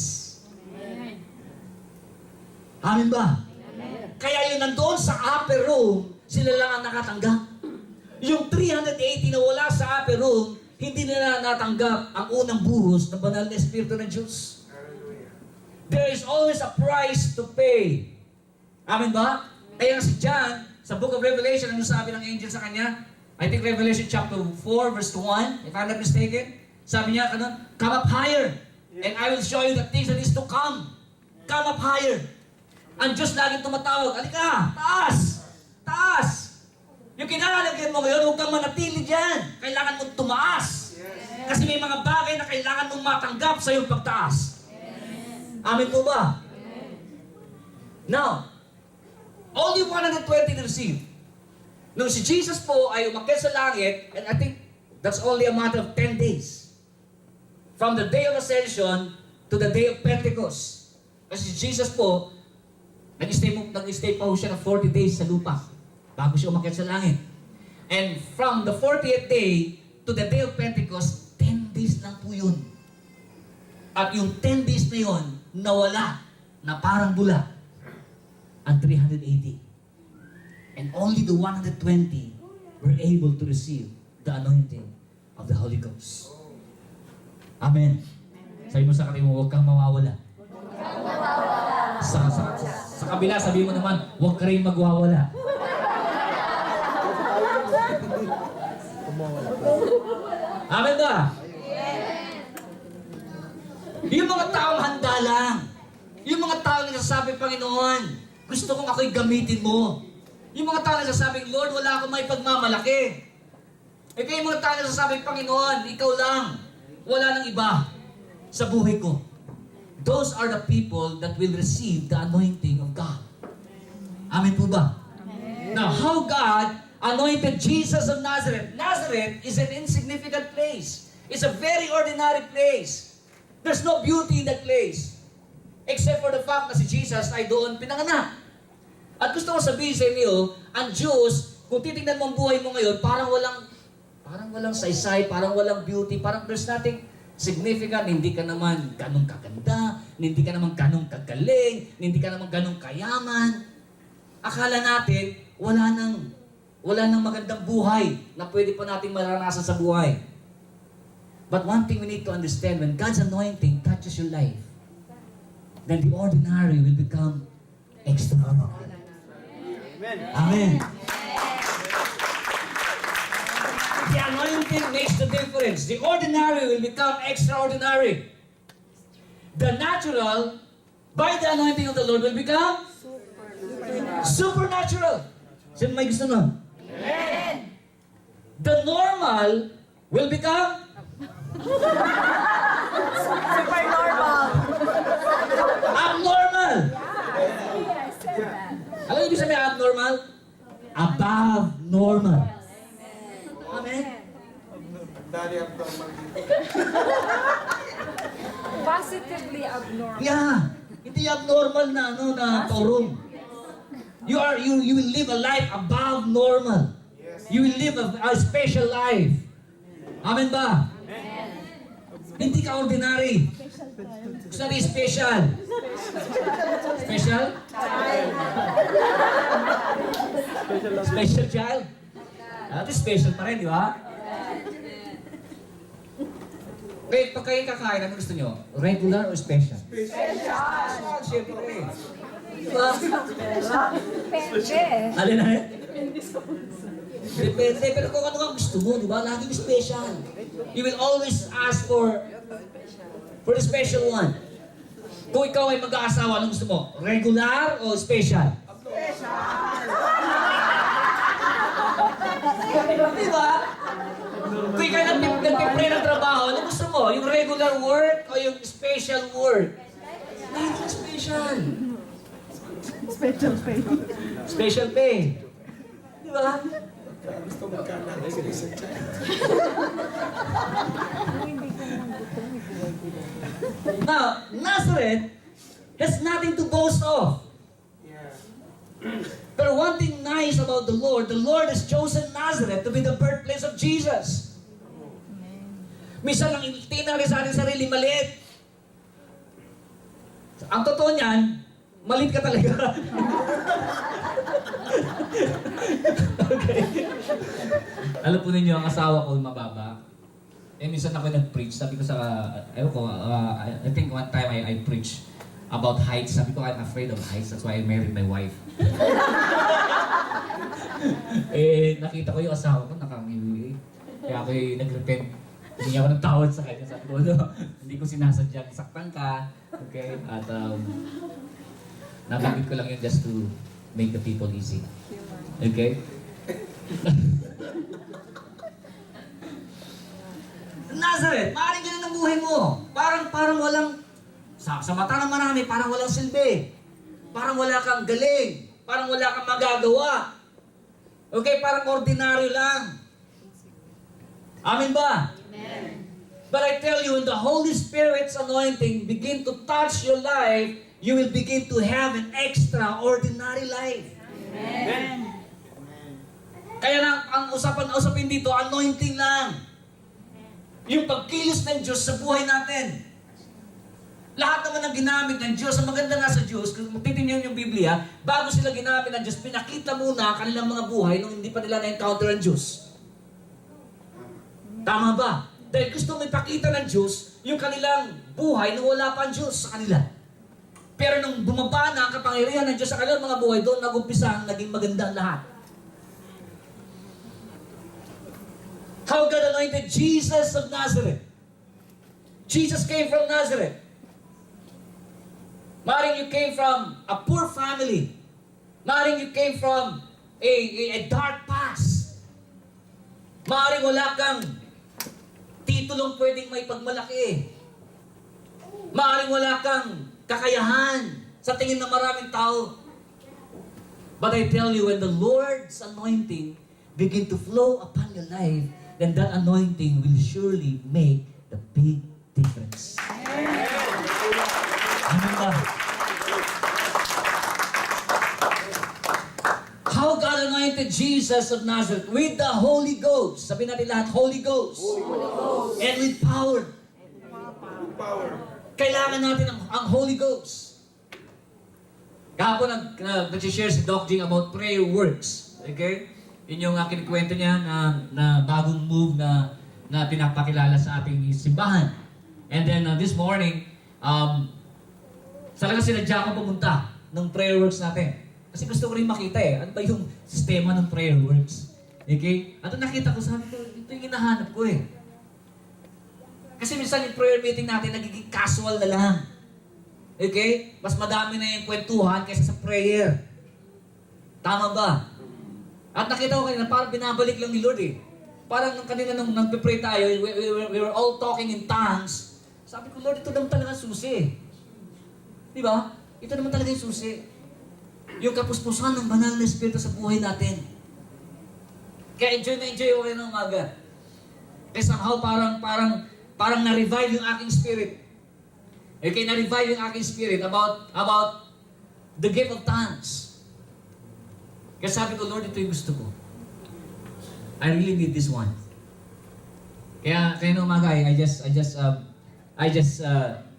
Amen ba? Kaya yung nandoon sa upper room, sila lang ang nakatanggap. Yung 380 na wala sa upper room, hindi nila natanggap ang unang buhos ng banal na Espiritu ng Diyos. There is always a price to pay. Amen ba? Kaya si John, sa book of Revelation, ano sabi ng angel sa kanya? I think Revelation chapter 4, verse 1, if I'm not mistaken. Sabi niya, come up higher, and I will show you the things that is to come. Come up higher. Ang Diyos laging tumatawag, halika, taas! Taas! Yung kinalalagyan mo ngayon, huwag kang manatili dyan. Kailangan mong tumaas. Kasi may mga bagay na kailangan mong matanggap sa iyong pagtaas. Amen po ba? Now, only 120 received. Nung si Jesus po ay umakyat sa langit, and I think that's only a matter of 10 days. From the day of Ascension to the day of Pentecost. Kasi si Jesus po, nag-stay pa siya ng 40 days sa lupa bago siya umakyat sa langit. And from the 40th day to the day of Pentecost, 10 days lang po yun. At yung 10 days na yun, nawala na parang bula ang 380. And only the 120 were able to receive the anointing of the Holy Ghost. Amen. Sabi mo sa kanila mo, huwag kang mawawala. Sa kabila, sabi mo naman, huwag ka rin magwawala. Amen ba? Yung mga taong handa lang. Yung mga taong nagsasabi, Panginoon, gusto kong ako'y gamitin mo. Yung mga taong nagsasabi, Lord, wala akong may pagmamalaki. Eh kaya yung mga taong nagsasabi, Panginoon, ikaw lang. Wala nang iba sa buhay ko. Those are the people that will receive the anointing of God. Amen po ba? Amen. Now, how God anointed Jesus of Nazareth. Nazareth is an insignificant place. It's a very ordinary place. There's no beauty in that place. Except for the fact na si Jesus ay doon pinanganak. At gusto ko sabihin sa inyo, ang Diyos, kung titignan mo ang buhay mo ngayon, parang walang saysay, parang walang beauty, parang there's nothing significant. Hindi ka naman ganong kaganda, hindi ka naman ganong kagaling, hindi ka naman ganong kayaman. Akala natin, wala nang magandang buhay na pwede pa nating maranasan sa buhay. But one thing we need to understand, when God's anointing touches your life, then the ordinary will become extraordinary. Amen. The anointing makes the difference. The ordinary will become extraordinary. The natural, by the anointing of the Lord, will become supernatural. Sino may gusto nun? Amen. The normal will become Super normal. abnormal. I said that. Alam niyo ibig sabihin abnormal? Above normal. Amen. Positively abnormal. Yeah. Hindi abnormal na na torong. You will live a life above normal. You will live a special life. Amen ba? Hindi ka ordinary. Gusto natin special. Special? Special child? Ito special pa rin, di ba? Wait, pag kayo kakain, ano gusto nyo? Regular or special? Special! Siyempre. Diba? Pwede. Alin na rin? Depende, pero kung ano ang gusto mo, di ba? Laging special. You will always ask for the special one. Kung ikaw ay mag-aasawa, anong gusto mo? Regular o special? Di ba? Kung ikaw nagpipre ng trabaho, ano gusto mo? Yung regular work o yung special work? Laging special. Special pay. Di ba? Now, Nazareth has nothing to boast of. But one thing nice about the Lord has chosen Nazareth to be the birthplace of Jesus. Minsan ang tingnan natin sa ating sarili, maliit. Ang totoo niyan, maliit ka talaga. Okay. Alam po ninyo, ang asawa ko mababa. Eh, minsan ako nag-preach. Sabi ko I think one time I preached about heights. Sabi ko, I'm afraid of heights. That's why I married my wife. Nakita ko yung asawa ko, nakangiwi. Kaya ako nag-repent. Hindi ako ng tawad sa kanya. Sabi ko, hindi ko sinasadyang saktan ka. Okay? At nabanggit ko lang yun just to make the people easy. Okay? Nazareth, maaaring ganun ang buhay mo. Parang walang, sa mata ng marami, parang walang silbi. Parang wala kang galing. Parang wala kang magagawa. Okay, parang ordinaryo lang. Amen ba? Amen. But I tell you, when the Holy Spirit's anointing begin to touch your life, you will begin to have an extraordinary life. Amen. Kaya ang usapin dito, anointing lang. Yung pagkilos ng Diyos sa buhay natin. Lahat naman ang ginamit ng Diyos, ang maganda nga sa Diyos, kung titingnan yung Biblia, bago sila ginamit ng Diyos, pinakita muna kanilang mga buhay nung hindi pa nila na-encounter ang Diyos. Tama ba? Dahil gusto may pakita ng Diyos yung kanilang buhay nung wala pa ang Diyos sa kanila. Pero nung bumaba na ang kapangyarihan ng Diyos sa kanilang mga buhay, doon nag-umpisa ang naging maganda ang lahat. How God anointed Jesus of Nazareth. Jesus came from Nazareth. Maring you came from a poor family. Maring you came from a dark past. Maring wala kang titulong pwedeng may pagmalaki. Maring wala kang kakayahan sa tingin ng maraming tao. But I tell you, when the Lord's anointing begin to flow upon your life, then that anointing will surely make the big difference. Amen ba? How God anointed Jesus of Nazareth with the Holy Ghost. Sabi natin lahat, Holy Ghost. And with power. Kailangan natin ang Holy Ghost. Kahapon nag-share si Doc Jing about prayer works. Okay? Yun yung kinikwento niya na bagong move na pinapakilala sa ating simbahan. And then this morning, talaga sinadya ko pumunta ng prayer works natin. Kasi gusto ko rin makita ano ba yung sistema ng prayer works. Okay? At nakita ko, sabi ko, ito yung hinahanap ko Kasi minsan yung prayer meeting natin nagiging casual na lang. Okay? Mas madami na yung kwentuhan kaysa sa prayer. Tama ba? At nakita ko kanina, parang binabalik lang ni Lord Parang nung kanina nung nagpe-pray tayo, we were all talking in tongues. Sabi ko, Lord, ito naman talaga susi. Di ba? Ito naman talaga yung susi. Yung kapuspusan ng banal na Espiritu sa buhay natin. Kaya enjoy ko kayo ng umaga. Kaya somehow parang na-revive yung aking spirit. Okay, na-revive yung aking spirit about the gift of tongues. Kaya sabi ko, Lord, ito yung gusto ko. I really need this one. Kaya ng umaga, I just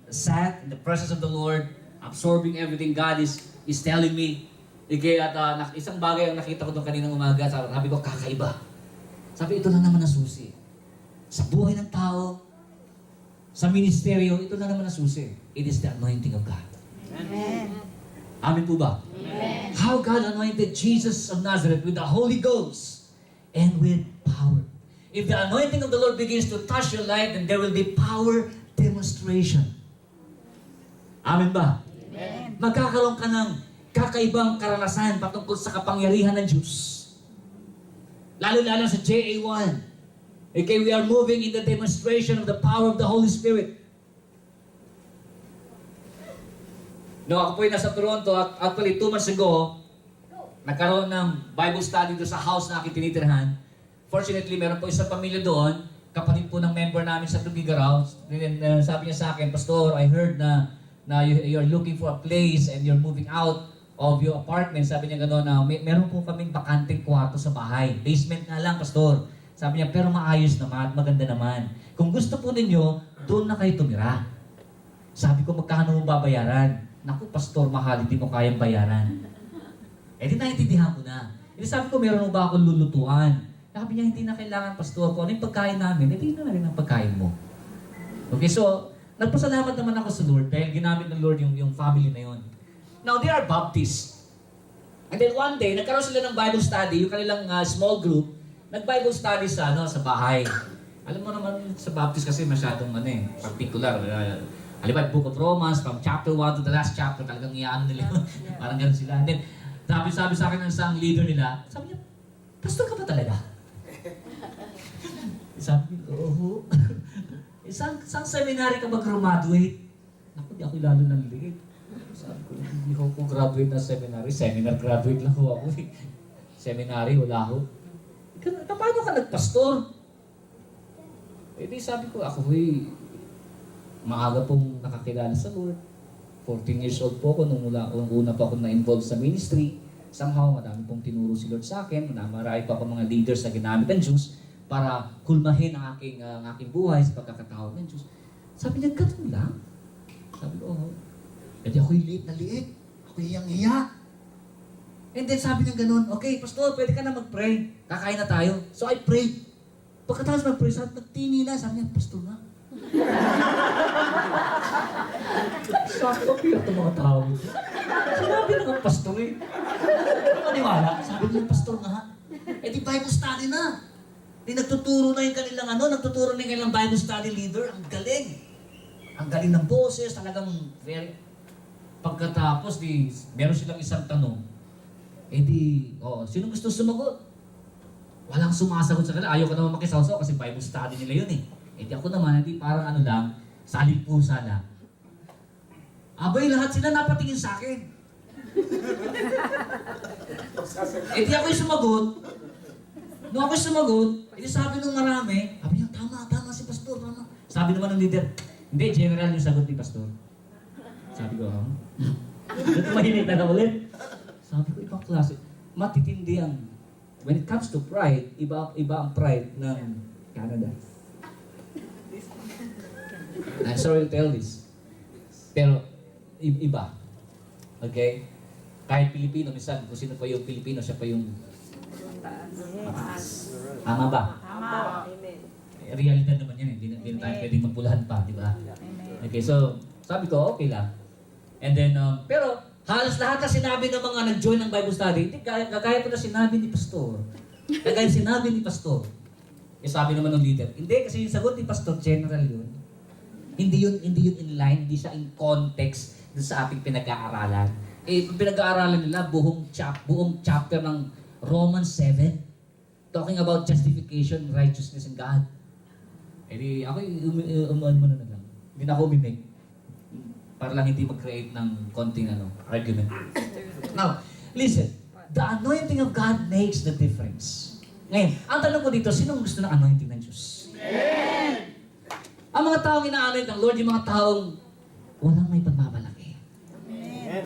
sat in the presence of the Lord, absorbing everything God is telling me. Okay, at isang bagay ang nakita ko doon kaninang umaga, sabi ko, kakaiba. Sabi, ito na naman ang susi. Sa buhay ng tao, sa ministeryo, ito na naman ang susi. It is the anointing of God. Amen. Amen po ba? Amen. How God anointed Jesus of Nazareth with the Holy Ghost and with power. If the anointing of the Lord begins to touch your life, then there will be power demonstration. Amen ba? Amen. Magkakaroon ka ng kakaibang karanasan patungkol sa kapangyarihan ng Diyos. Lalo-lalo sa JA1. Okay, we are moving in the demonstration of the power of the Holy Spirit. No, ako po ay nasa Toronto. Actually, 2 months ago, nagkaroon ng Bible study doon sa house na aking tinitirhan. Fortunately, meron po isang pamilya doon, kapatid po ng member namin sa Tugigaraw. Sabi niya sa akin, Pastor, I heard na you're looking for a place and you're moving out of your apartment. Sabi niya gano'n na meron po kaming bakanteng kwarto sa bahay. Basement nga lang, Pastor. Sabi niya, pero maayos naman, maganda naman. Kung gusto po ninyo, doon na kayo tumira. Sabi ko, magkano mo babayaran? Naku, Pastor, mahal, hindi mo kayang bayaran. Di naintindihan ko na. Sabi ko, meron mo ba akong lulutuan? Sabi niya, hindi na kailangan, Pastor. Kung ano yung pagkain namin, hindi na rin ang pagkain mo. Okay, so, nagpasalamat naman ako sa Lord dahil ginamit ng Lord yung family na yon. Now, they are Baptists. And then one day, nagkaroon sila ng Bible study, yung kanilang small group, nag-Bible study sa bahay. Alam mo naman sa Baptist kasi masyadong particular. Halimbawa, Book of Romans, from chapter 1 to the last chapter, talagang iyaan nila. Parang ganun sila. And then, sabi sa akin ng isang leader nila, sabi niya, Pastor ka ba talaga? Sabi ko, oo. Isang seminary ka ba graduate? Naku, di ako lalo ng liit. Sabi ko, hindi ko graduate na seminary. Seminar graduate lang ako Seminary, wala ako. Paano ka nagpastor? Di sabi ko, ako maaga pong nakakilala sa Lord. 14 years old po ako nung una pa ako na-involved sa ministry. Somehow, madami pong tinuro si Lord sa akin. Marami pa ako mga leaders na ginamit ng Diyos para kulmahin ang aking buhay sa pagkakatawag ng Diyos. Sabi niya, ganun lang. Sabi ko, ako'y liit na liit. Ako'y hiyang-hiya. And then sabi niya ganun, okay, Pastor, pwede ka na mag-pray. Kakain na tayo. So I prayed. Pagkatapos mag-pray, nagtini na. Sabi niya, Pastor nga. Sabi ko, pira itong mga tao. Sinabi na ng Pastor Ano maniwala? Sabi niya, Pastor nga. Di Bible study na. Nagtuturo na yung kanilang nagtuturo na yung kanilang Bible study leader. Ang galing. Ang galing ng boses, talagang very... Pagkatapos, meron silang isang tanong. Sino gusto sumagot? Walang sumasagot sa kanila. Ayaw ko naman makisawsaw kasi Bible study nila yun ako naman, parang lang, salimpusa lang. Abay, lahat sila napatingin sa akin. Ako'y sumagot. Nung ako'y sumagot, sabi nung marami, sabi niya, tama si Pastor, tama. Sabi naman ng leader, Hindi, general yung sagot ni Pastor. Sabi ko, mahinig na ulit. Sabi ko, ibang klase. Matitindi ang, when it comes to pride, iba ang pride ng Canada. I'm sorry to tell this. Pero, iba. Okay? Kahit Pilipino, minsan, kung sino pa yung Pilipino, siya pa yung mataas. Tama ba? Tama. Realidad naman yan, hindi na tayo pwedeng magpulahan pa, di ba? Okay, so, sabi ko, okay lang. And then, pero, halos lahat na sinabi ng mga nag-join ng Bible study, hindi, kagaya ko na sinabi ni Pastor. Kagaya sinabi ni Pastor. Eh, sabi naman ng leader, hindi, kasi yung sagot ni Pastor, general yun. Hindi yun in line, hindi siya in context dun sa ating pinag-aaralan. Eh, pinag-aaralan nila, buong chapter ng Romans 7, talking about justification, righteousness in God. Eh di, ako umuan mo na lang. Hindi na ako umimik. Para lang hindi mag-create ng konting argument. Now, listen. The anointing of God makes the difference. Ngayon, ang tanong ko dito, sinong gusto ng anointing ng Diyos? Amen! Ang mga taong ina-anoint ng Lord, yung mga taong walang may pagmamalaki. Amen.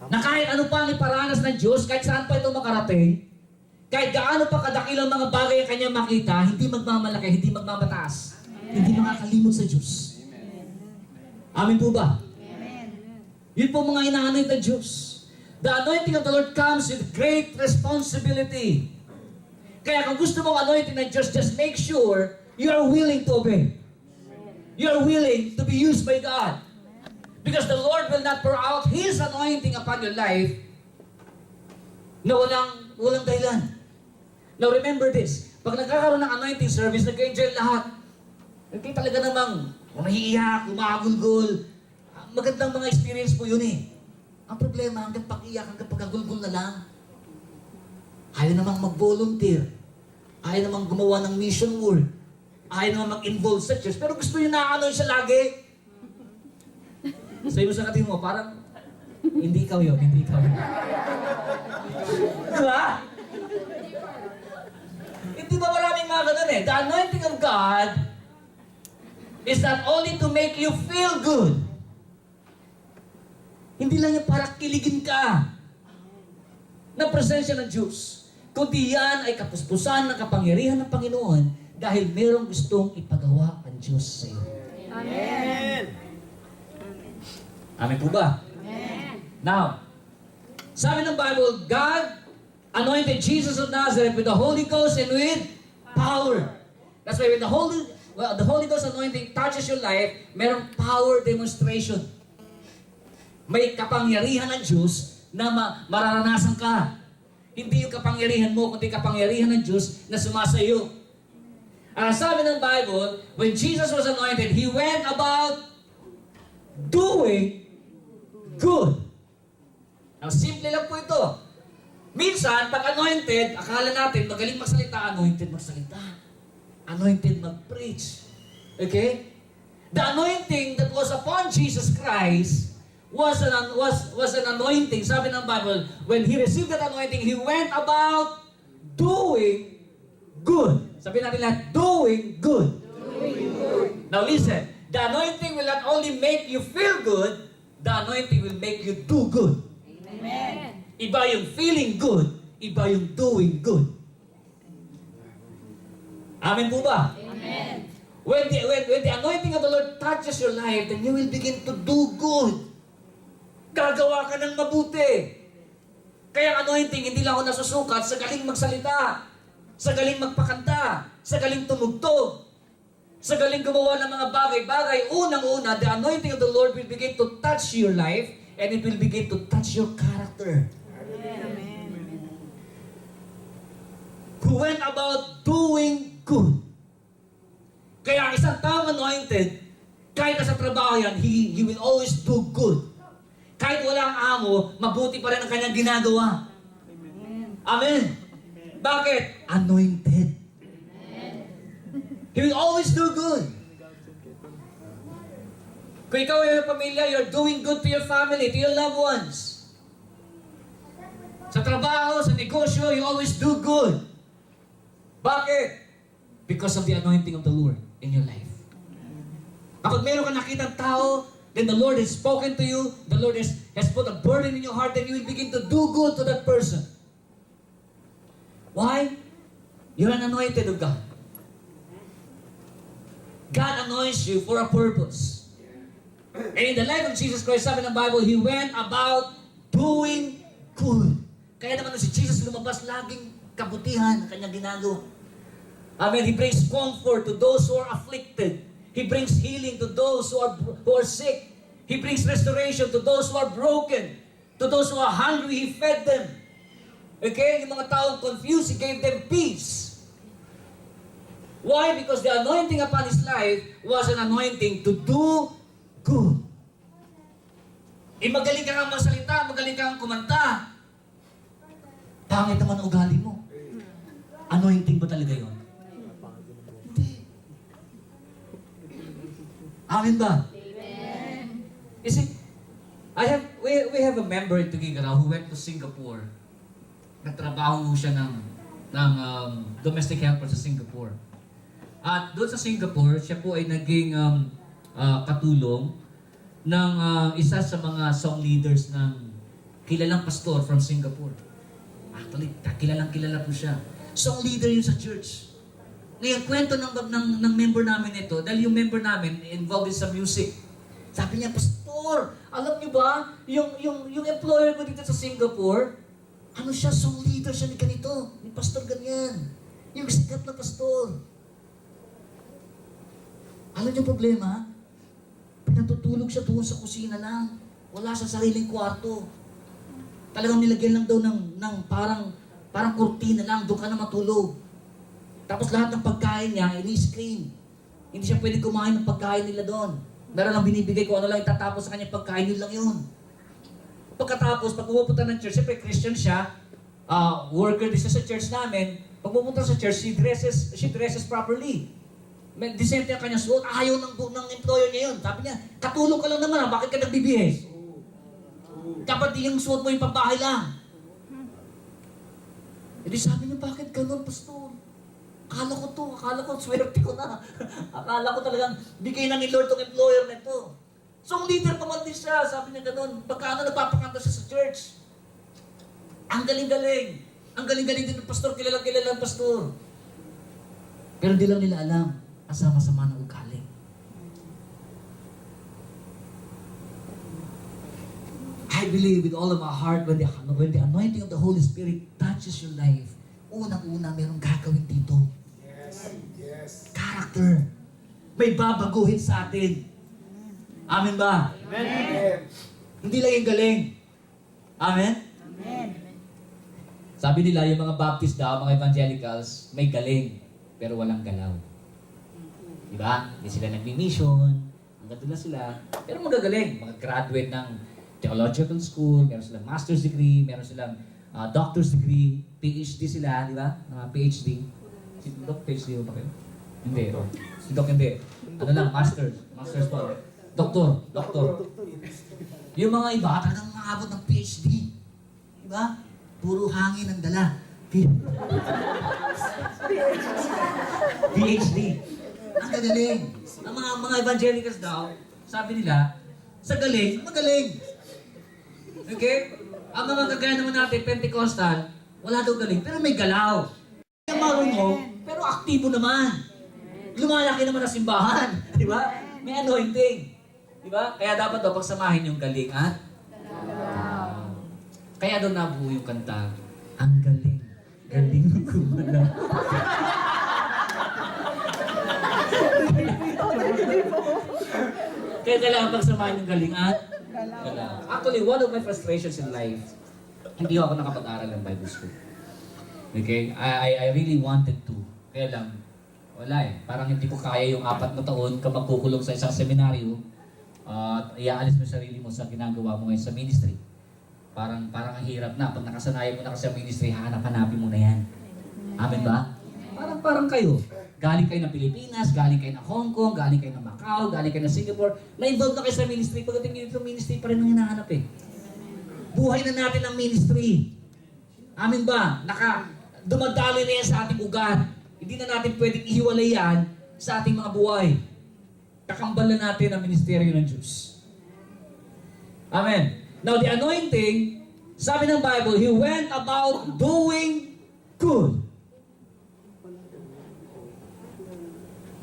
Na kahit ano pa ang iparanas ng Diyos, kahit saan pa ito makarating, kahit gaano pa kadakilang mga bagay ang kanyang makita, hindi magmamalaki, hindi magmamataas, hindi makakalimot sa Diyos. Amen po ba? Amen. Yun po mga ina-anoint ng Diyos. The anointing of the Lord comes with great responsibility. Kaya kung gusto mong anointing ng Diyos, just make sure you are willing to obey. You are willing to be used by God. Because the Lord will not pour out His anointing upon your life na walang dahilan. Now remember this, pag nagkakaroon ng anointing service, nag-enjoy lahat. Hindi talaga namang umiiyak, umagulgol. Magandang mga experience po yun eh. Ang problema, hanggang pag-iyak, hanggang pagkagulgol na lang. Ayaw namang mag-volunteer. Ayaw namang gumawa ng mission work. Ayaw namang mag-involve sa church. Pero gusto nyo na siya lagi. Sabi mo sa katingin mo, parang, hindi ikaw yun, hindi ikaw yun. Diba? Hindi ba maraming mga ganun eh? The anointing of God is not only to make you feel good. Hindi lang yan para kiligin ka ng presensya ng Diyos. Kundi yan ay kapuspusan ng kapangyarihan ng Panginoon dahil merong gustong ipagawa ang Diyos sa iyo. Amen. Amen po ba? Amen. Now, sabi ng Bible, God anointed Jesus of Nazareth with the Holy Ghost and with power. That's why when the Holy Ghost anointing touches your life, merong power demonstration. May kapangyarihan ng Diyos na mararanasan ka. Hindi yung kapangyarihan mo, kundi kapangyarihan ng Diyos na sumasayo. Sabi ng Bible, when Jesus was anointed, He went about doing good. Now, simple lang po ito. Minsan, pag anointed, akala natin, magaling magsalita, anointed magsalita. Anointed mag-preach. Okay? The anointing that was upon Jesus Christ was an anointing. Sabi ng Bible, when He received that anointing, He went about doing good. Sabi natin lahat, doing good. Doing good. Now listen, the anointing will not only make you feel good, the anointing will make you do good. Amen. Iba yung feeling good, iba yung doing good. Amen po ba? Amen. When the anointing of the Lord touches your life, then you will begin to do good. Gagawa ka ng mabuti. Kaya ang anointing, hindi lang ako nasusukat sa galing magsalita, sa galing magpakanta, sa galing tumugtog, sa galing gumawa ng mga bagay-bagay. Unang-una, the anointing of the Lord will begin to touch your life and it will begin to touch your character. Amen. Who went about doing good. Kaya ang isang taong anointed, kahit nasa trabaho yan, he will always do good. Kahit wala ang amo, mabuti pa rin ang kanyang ginagawa. Amen. Bakit? Anointed. He will always do good. Kung ikaw ay may pamilya, you're doing good to your family, to your loved ones. Sa trabaho, sa negosyo, you always do good. Bakit? Because of the anointing of the Lord in your life. Kapag meron ka nakitang tao, then the Lord has spoken to you, the Lord has put a burden in your heart, then you will begin to do good to that person. Why? You're an anointed of God. God anoints you for a purpose. And in the life of Jesus Christ, sabi ng Bible, He went about doing good. Kaya naman si Jesus lumabas laging kabutihan ang kanyang ginagawa. Amen. He brings comfort to those who are afflicted. He brings healing to those who are sick. He brings restoration to those who are broken. To those who are hungry, He fed them. Okay? Yung mga taong confused, He gave them peace. Why? Because the anointing upon His life was an anointing to do good. Magaling ka nga magsalita, magaling ka nga kumanta. Pangit naman ang ugali mo. Anointing ba talaga yun? Hindi. Amen ba? Amen. You see, we have a member in Tuguegarao who went to Singapore. Nagtrabaho siya ng domestic helper sa Singapore. At doon sa Singapore, siya po ay naging katulong ng isa sa mga song leaders ng kilalang pastor from Singapore. Actually, kilalang-kilala po siya. Song leader yun sa church. Ngayon, kwento ng member namin ito, dahil yung member namin involved in sa music. Sabi niya, Pastor, alam niyo ba, yung employer ko dito sa Singapore, ano siya, song leader siya ni ganito, ni pastor ganyan. Yung sikat na pastor. Alam niyo problema? Pinatutulog siya doon sa kusina lang. Wala sa sariling kwarto. Talagang nilagyan lang daw ng parang kurtina lang, doon ka na matulog. Tapos lahat ng pagkain niya, ini-screen. Hindi siya pwede kumain ng pagkain nila doon. Meron lang binibigay ko, ano lang itatapos sa kanyang pagkain, yun lang yun. Pagkatapos, pag pupunta ng church, siyempre Christian siya, worker din siya sa church namin. Pag pupunta sa church, she dresses properly. Decent yung kanyang suot, ayaw ng employer niya yun. Sabi niya, katulong ka lang naman, bakit ka nagbibihis? Dapat yung suot mo yung pambahay lang. E di sabi niya, bakit ganun, pastor? Akala ko, swerte ko na. Akala ko talagang bigay na ni Lord tong employer na ito. So, ang leader pa man din siya, sabi niya ganun. Pagkano nagpapakanta siya sa church. Ang galing-galing. Ang galing-galing din ng pastor, kilala ang pastor. Pero di lang nila alam, asama-sama ng ugali. I believe with all of my heart when the anointing of the Holy Spirit touches your life, unang-una merong gagawin dito. Yes. Character. May babaguhin sa atin. Amen ba? Amen. Hindi lang yung galing. Amen? Amen. Sabi nila, yung mga Baptist daw, mga evangelicals, may galing, pero walang galaw. Diba? Hindi sila nagmi-mission, hanggang doon na sila. Pero magagaling, mga graduate ng theological school, meron silang master's degree, meron silang doctor's degree, PhD sila, di ba? PhD. Si Doc, PhD ba kayo? Hindi. Si Doc hindi. Ano lang, master's po. Doktor. Yung mga iba, talagang maabot ng PhD. Di ba? Puro hangin ang dala. PhD. Ang gagaling. Ang mga evangelicals daw, sabi nila, sa galing, magaling. Okay? Ang mga kagaya naman natin, Pentecostal, wala daw galing, pero may galaw. May marunong, pero aktibo naman. Lumalaki naman ang simbahan. Di ba? May anointing. Di ba? Kaya dapat daw pagsamahin yung galing at galaw. Kaya daw nabuo yung kanta, ang galing. Galing ng gumalaw. Kaya kailangan pagsamahin yung galing at galaw. Actually, one of my frustrations in life, hindi ako nakapag-aral ng Bible school. Okay? I really wanted to. Kaya lang, wala eh. Parang hindi ko kaya yung 4 na taon ka magkukulong sa isang seminaryo at iaalis mo yung sarili mo sa ginagawa mo ngayon sa ministry. Parang ang hirap na. Pag nakasanayan mo na kasi sa ministry, hanapin mo na yan. Amen ba? Parang kayo. Galing kayo ng Pilipinas, galing kayo ng Hong Kong, galing kayo ng Macau, galing kayo ng Singapore. Na-involved na kayo sa ministry. Pagdating dito sa ministry, pa rin ang hinahanap eh. Buhay na natin ang ministry. Amen ba? Dumadali na yan sa ating ugat. Hindi na natin pwedeng ihiwalay yan sa ating mga buhay. kakambalan natin ang ministeryo ng Diyos. Amen. Now, the anointing, sabi ng Bible, He went about doing good.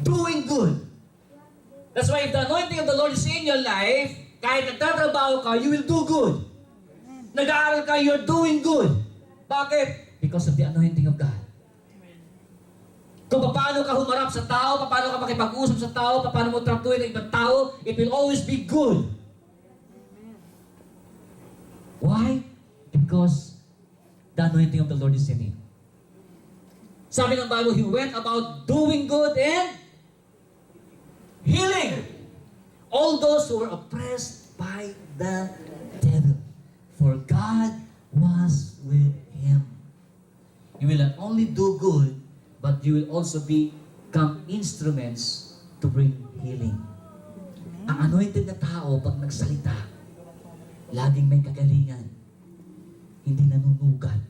Doing good. That's why if the anointing of the Lord is in your life, kahit nagtatrabaho ka, you will do good. Nag-aaral ka, you're doing good. Bakit? Because of the anointing of God. Kung paano ka humarap sa tao, paano ka makipag-usap sa tao, paano mo tratuin ang ibang tao, it will always be good. Why? Because the anointing of the Lord is in you. Sabi ng Bible, He went about doing good and healing all those who were oppressed by the devil. For God was with him. You will not only do good, but you will also become instruments to bring healing. Ang anointed na tao, pag nagsalita, laging may kagalingan. Hindi nanunugat.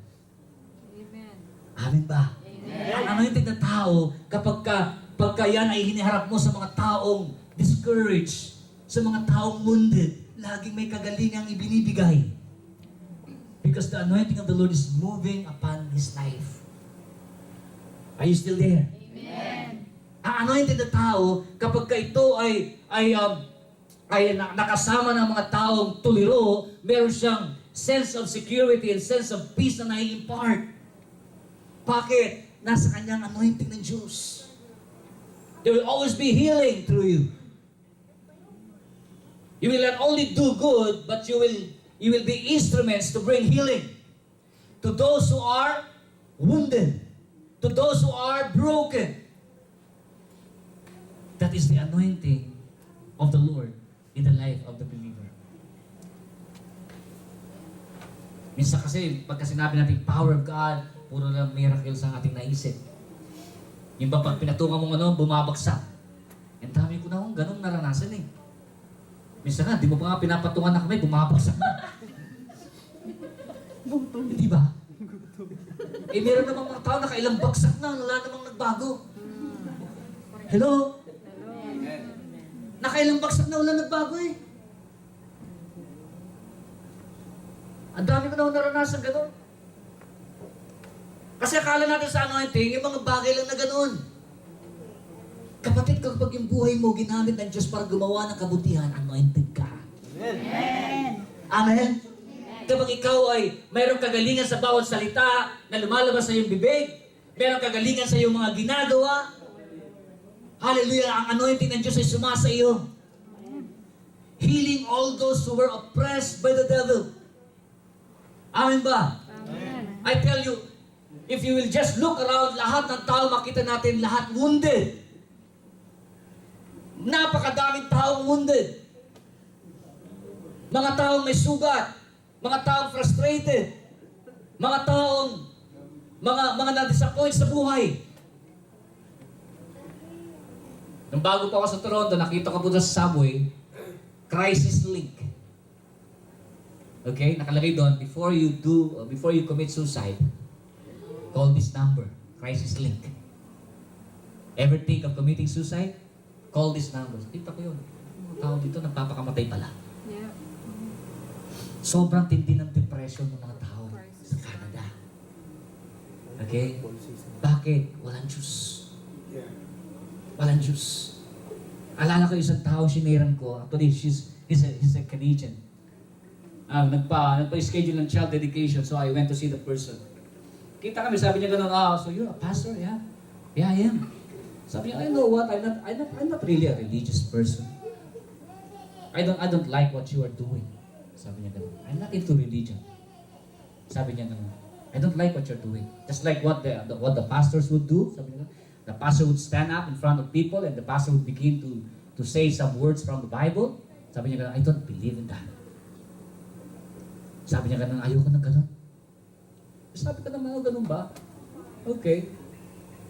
Amen. Amen ba? Ang anointed na tao, pagka yan ay hiniharap mo sa mga taong discouraged, sa mga taong wounded, laging may kagalingang ibinibigay. Because the anointing of the Lord is moving upon his life. Are you still there? Amen. Ang anointed na tao, kapag ito ay nakasama ng mga taong tuliro, meron siyang sense of security and sense of peace na nai-impart. Bakit? Nasa kanyang anointing ng Diyos. There will always be healing through you. You will not only do good, but you will be instruments to bring healing to those who are wounded, to those who are broken. That is the anointing of the Lord in the life of the believer. Minsan kasi, pagka sinabi natin power of God, puro lang miracles ang ating naisip. Yung ba pag pinatungan mong bumabagsak. Ang dami ko na akong ganun naranasan eh. Minsan nga, di mo pa nga pinapatungan na kami, bumabagsak na. Hindi ba? Eh, meron namang mga tao nakailang bagsak na, wala namang nagbago. Hello? Nakailang bagsak na, wala nagbago eh. Ang dami ko na naranasan ganun. Kasi akala natin sa anointing, yung mga bagay lang na ganun. Kapatid, kapag yung buhay mo ginamit ng Diyos para gumawa ng kabutihan, anointed ka. Amen. Amen? Kapag ikaw ay mayroong kagalingan sa bawat salita na lumalabas sa iyong bibig, mayroong kagalingan sa iyong mga ginagawa, hallelujah, ang anointing ng Diyos ay sumasa iyo. Healing all those who were oppressed by the devil. Amen ba? Amen. I tell you, if you will just look around, lahat ng tao, makita natin lahat wounded. Napakadaming taong wounded. Mga taong may sugat. Mga taong frustrated. Mga taong mga na-disappoint sa buhay. Nung bago pa ako sa Toronto, nakita ko po sa subway, crisis link. Okay? Nakalagay doon, before you commit suicide, call this number, crisis link. Ever think of committing suicide? Call this number. Kita ko yun. Mga tao dito nagpapakamatay pala. Yeah. Sobrang tindi ng depression ng mga tao sa Canada. Okay? Bakit? Walang Diyos. Yeah. Walang Diyos. Alala ko isang tao, siniran ko. Actually, he's a Canadian. Nagpa-schedule ng child dedication, so I went to see the person. Kita kami, sabi niya gano'n, so you're a pastor? Yeah. Yeah, I am. Sabi niya, I know what, I'm not really a religious person. I don't like what you are doing. Sabi niya gano'n, I'm not into religion. Sabi niya gano'n, I don't like what you're doing. Just like what the pastors would do. Sabi niya gano'n, the pastor would stand up in front of people and the pastor would begin to say some words from the Bible. Sabi niya gano'n, I don't believe in that. Sabi niya gano'n, ayoko ng gano'n. Sabi ko naman, ganun ba? Okay.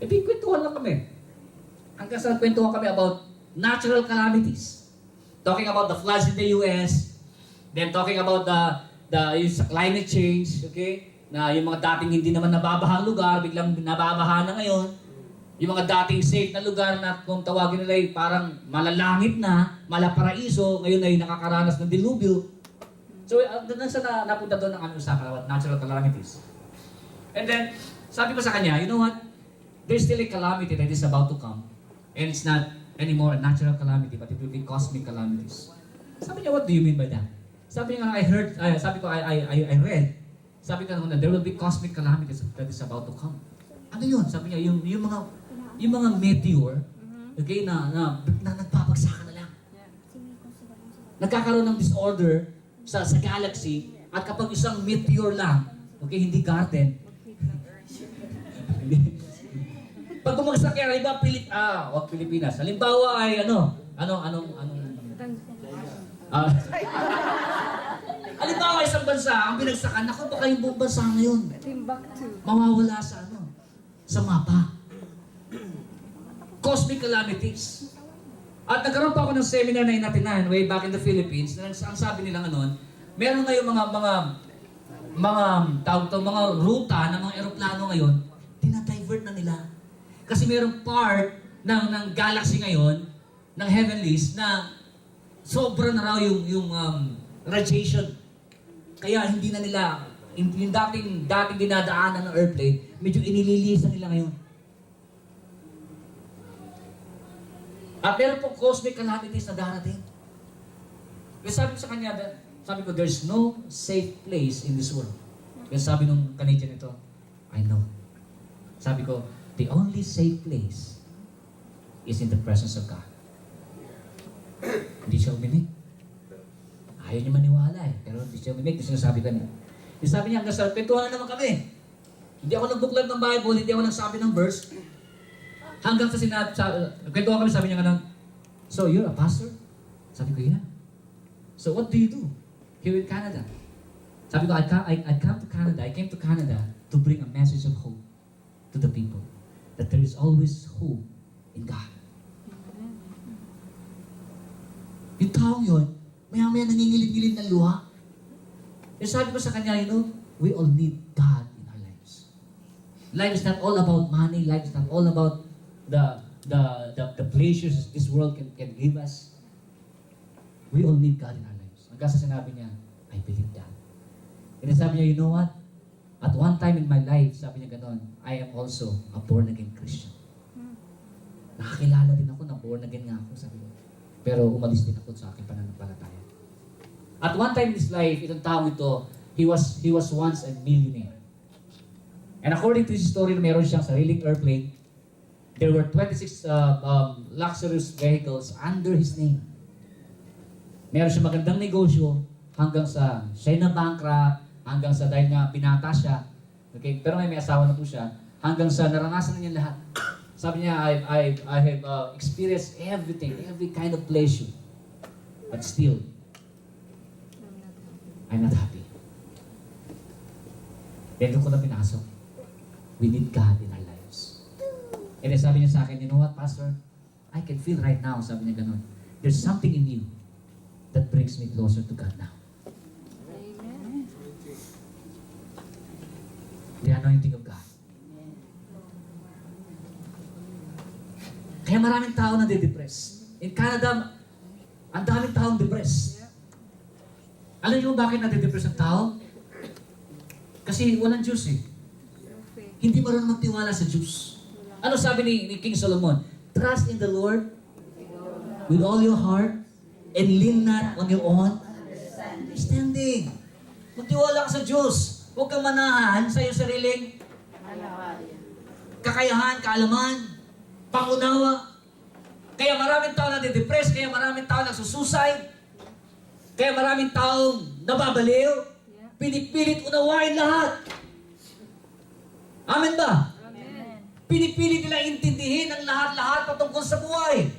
E di, kwentuhan lang kami. Hanggang sa kwentuhan kami about natural calamities. Talking about the floods in the US. Then talking about yung sa climate change. Okay? Na yung mga dating hindi naman nababahang lugar, biglang nababaha na ngayon. Yung mga dating safe na lugar na kung tawagin nila ay parang malalangit na, malaparaiso, ngayon ay nakakaranas ng dilubyo. So, doon sa napunta doon ang usapan about natural calamities. And then, sabi ko sa kanya, you know what? There's still a calamity that is about to come. And it's not anymore a natural calamity, but it will be cosmic calamities. Sabi niya, what do you mean by that? Sabi niya, I read, sabi ko naman na there will be cosmic calamities that is about to come. Ano yun? Sabi niya, yung mga meteor, okay, na nagpapagsakan na lang. Nagkakaroon ng disorder sa galaxy, at kapag isang meteor lang, okay, hindi garden. Pag bumagsak yan, halimbawa, Pilipinas. Halimbawa ay halimbawa isang bansa, ang binagsakan, naku, baka yung buong bansa ngayon, Timbuktu. mawawala sa mapa. Cosmic calamities. At nagkaroon pa ako ng seminar na inatinan way back in the Philippines, na ang sabi nila ngayon, meron ngayon mga ruta ng mga eroplano ngayon, dinadivert na nila. Kasi merong part ng galaxy ngayon, ng heavenlies, na sobra na raw yung radiation. Kaya hindi na nila, yung dating dinadaanan ng airplane, medyo inililisan nila ngayon. At meron pong cosmic calamities na darating. Kaya sabi ko sa kanya, sabi ko, there's no safe place in this world. Kaya sabi nung Canadian ito, I know. Sabi ko, the only safe place is in the presence of God. Hindi siya uminig. Ayaw niya maniwala pero hindi siya uminig. Kasi sinasabi ko niya. Sabi niya, hanggang sa kwentuhan na naman kami. Hindi ako nagbuklad ng Bible, hindi ako nagsabi ng verse. Hanggang sa kwentuhan kami, sabi niya nga, so you're a pastor? Sabi ko, yeah. So what do you do here in Canada? Sabi ko, I came to Canada to bring a message of hope to the people. That there is always hope in God. Yung taong yun, maya-maya nangingilid-ngilid ng luha. Eh sabi ko sa kanya, we all need God in our lives. Life is not all about money. Life is not all about the pleasures this world can give us. We all need God in our lives. Hanggang sa sinabi niya, I believe that. And then sabi niya, you know what? At one time in my life, sabi niya ganon, I am also a born-again Christian. Nakakilala din ako na born-again nga ako, sabi niya. Pero umalis din ako sa aking pananampalataya. At one time in his life, itong tao ito, he was once a millionaire. And according to his story, meron siyang sariling airplane. There were 26 luxurious vehicles under his name. Meron siyang magandang negosyo hanggang sa siya na bankrupt, hanggang sa dahil nga binata siya. Okay? Pero may asawa na po siya. Hanggang sa naranasan na niya lahat. Sabi niya, I have experienced everything, every kind of pleasure. But still, I'm not happy. Then doon ko na pinasok. We need God in our lives. And then sabi niya sa akin, you know what, Pastor? I can feel right now, sabi niya ganun. There's something in you that brings me closer to God now. Amen. The anointing of God. Kaya maraming tao na de-depress. In Canada, ang daming taong depressed. Alam niyo bakit na-depress ang tao? Kasi walang Diyos eh. Hindi marunong magtiwala sa Diyos. Ano sabi ni King Solomon? Trust in the Lord with all your heart and lean not on your own understanding. Magtiwala ka sa Diyos. Huwag kang manahan sa iyong sariling kakayahan, kaalaman, pangunawa. Kaya maraming tao nade-depress, kaya maraming tao nagsusuicide, kaya maraming taong nababaliw, pinipilit unawain lahat. Amen ba? Amen. Pinipilit nila intindihin ang lahat-lahat patungkol sa buhay.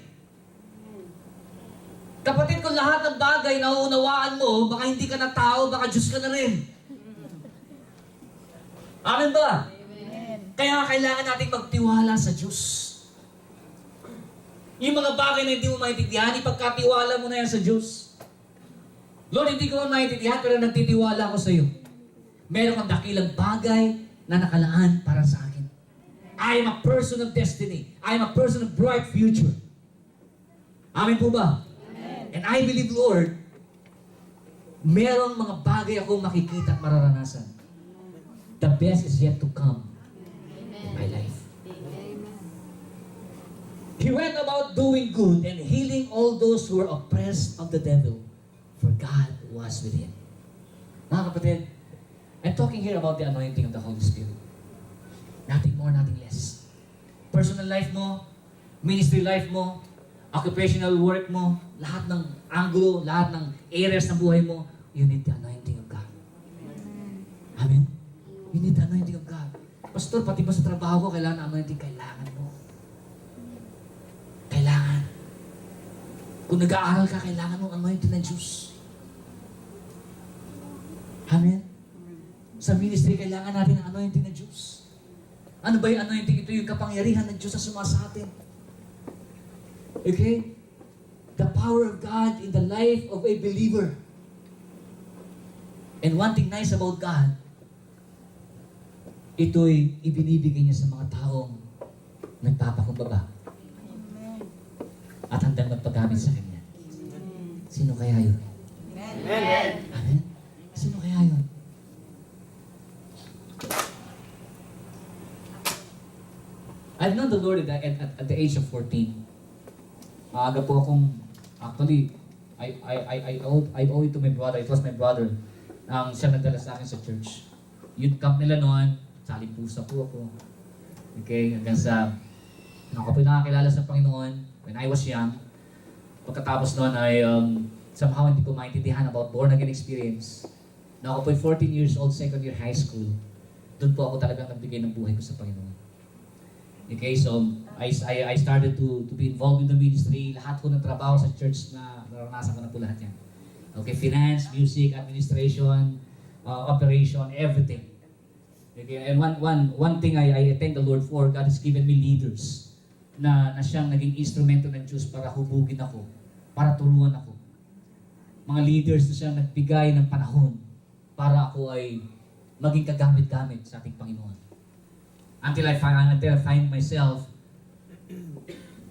Kapatid, kung lahat ng bagay na uunawaan mo, baka hindi ka na tao, baka Diyos ka na rin. Amen ba? Amen. Kaya kailangan natin magtiwala sa Diyos. Yung mga bagay na hindi mo maintindihan, ipagkatiwala mo na yan sa Diyos. Lord, hindi ko maintindihan, pero nagtitiwala ako sa iyo. Meron kang dakilang bagay na nakalaan para sa akin. I am a person of destiny. I am a person of bright future. Amen po ba? And I believe, Lord, merong mga bagay akong makikita at mararanasan. The best is yet to come in my life. He went about doing good and healing all those who were oppressed of the devil, for God was with him. Mga kapatid, I'm talking here about the anointing of the Holy Spirit. Nothing more, nothing less. Personal life mo, ministry life mo, occupational work mo, lahat ng angulo, lahat ng areas ng buhay mo, you need the anointing of God. Amen? You need the anointing of God. Pastor, pati ba sa trabaho ko, kailangan ng anointing? Kailangan mo. Kailangan. Kung nag-aaral ka, kailangan mo anointing ng Diyos. Amen? Sa ministry, kailangan natin ng anointing ng Diyos. Ano ba yung anointing? Ito yung kapangyarihan ng Diyos na sumasa atin. Okay? The power of God in the life of a believer. And one thing nice about God, ito'y ibinibigay niya sa mga taong nagpapakumbaba at handang magpagamit sa Kanya. Sino kaya yun? Amen. Amen? Sino kaya yun? I've known the Lord at the age of 14. Maaga po akong, actually, I owe it to my brother. It was my brother ang siya nagdala sa akin sa church. Youth camp nila noon, salipusa po ako. Okay, hanggang sa, ako po nakakilala sa Panginoon when I was young. Pagkatapos noon ay somehow hindi ko maintindihan about born again experience. Na ako po 14 years old, second year high school. Doon po ako talagang nagbigay ng buhay ko sa Panginoon. Okay, so I started to be involved in the ministry. Lahat ko ng trabaho sa church na naranasan ko na po lahat yan. Okay, finance, music, administration, operation, everything. Okay, and one thing I thank the Lord for, God has given me leaders na siyang naging instrumento ng Diyos para hubugin ako, para turuan ako. Mga leaders na siyang nagbigay ng panahon para ako ay maging kagamit-gamit sa ating Panginoon. Until I find myself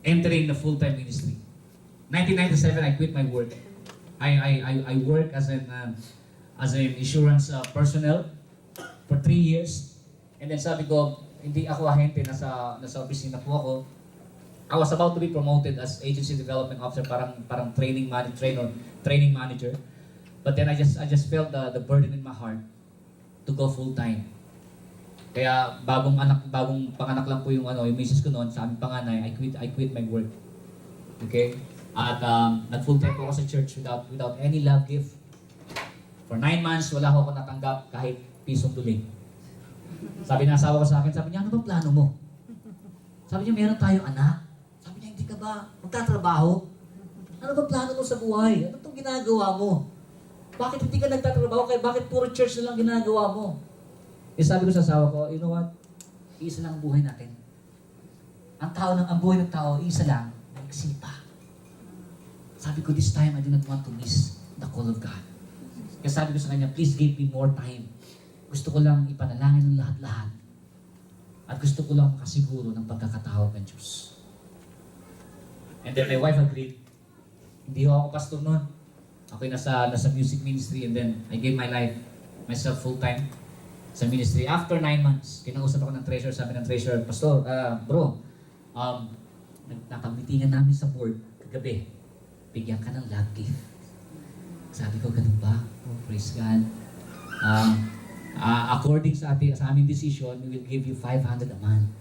entering the full-time ministry. 1997, I quit my work. I work as an insurance personnel for 3 years. And then sabi ko, hindi ako ahente, nasa opisina po ako. I was about to be promoted as agency development officer, parang training manager. But then I just felt the burden in my heart to go full-time. Kaya bagong panganak lang po yung misis ko noon, sa aming panganay, I quit my work. Okay? At nag-full-time po ako sa church without any love gift. For 9 months, wala ako natanggap kahit pisong tuling. Sabi ng asawa ko sa akin, sabi niya, ano ba plano mo? Sabi niya, meron tayong anak. Sabi niya, hindi ka ba magtatrabaho? Ano ba plano mo sa buhay? Ano itong ginagawa mo? Bakit hindi ka nagtatrabaho? Kaya bakit puro church na lang ginagawa mo? Eh sabi ko sa asawa ko, you know what? Iisa lang ang buhay natin. Ang buhay ng tao, iisa lang, nagsipa. Sabi ko, this time, I do not want to miss the call of God. Kaya sabi ko sa kanya, please give me more time. Gusto ko lang ipanalangin ng lahat-lahat. At gusto ko lang makasiguro ng pagkakatawag ng Diyos. And then my wife agreed. Hindi ako pastor noon. Ako'y nasa music ministry, and then I gave myself full-time sa ministry. After 9 months, kinausap ako ng treasurer. Sabi ng treasurer, Pastor, bro, napag-meetingan namin sa board kagabi. Bigyan ka ng love gift. Sabi ko, ganun ba? Oh, praise God. According sa aming decision, we will give you 500 a month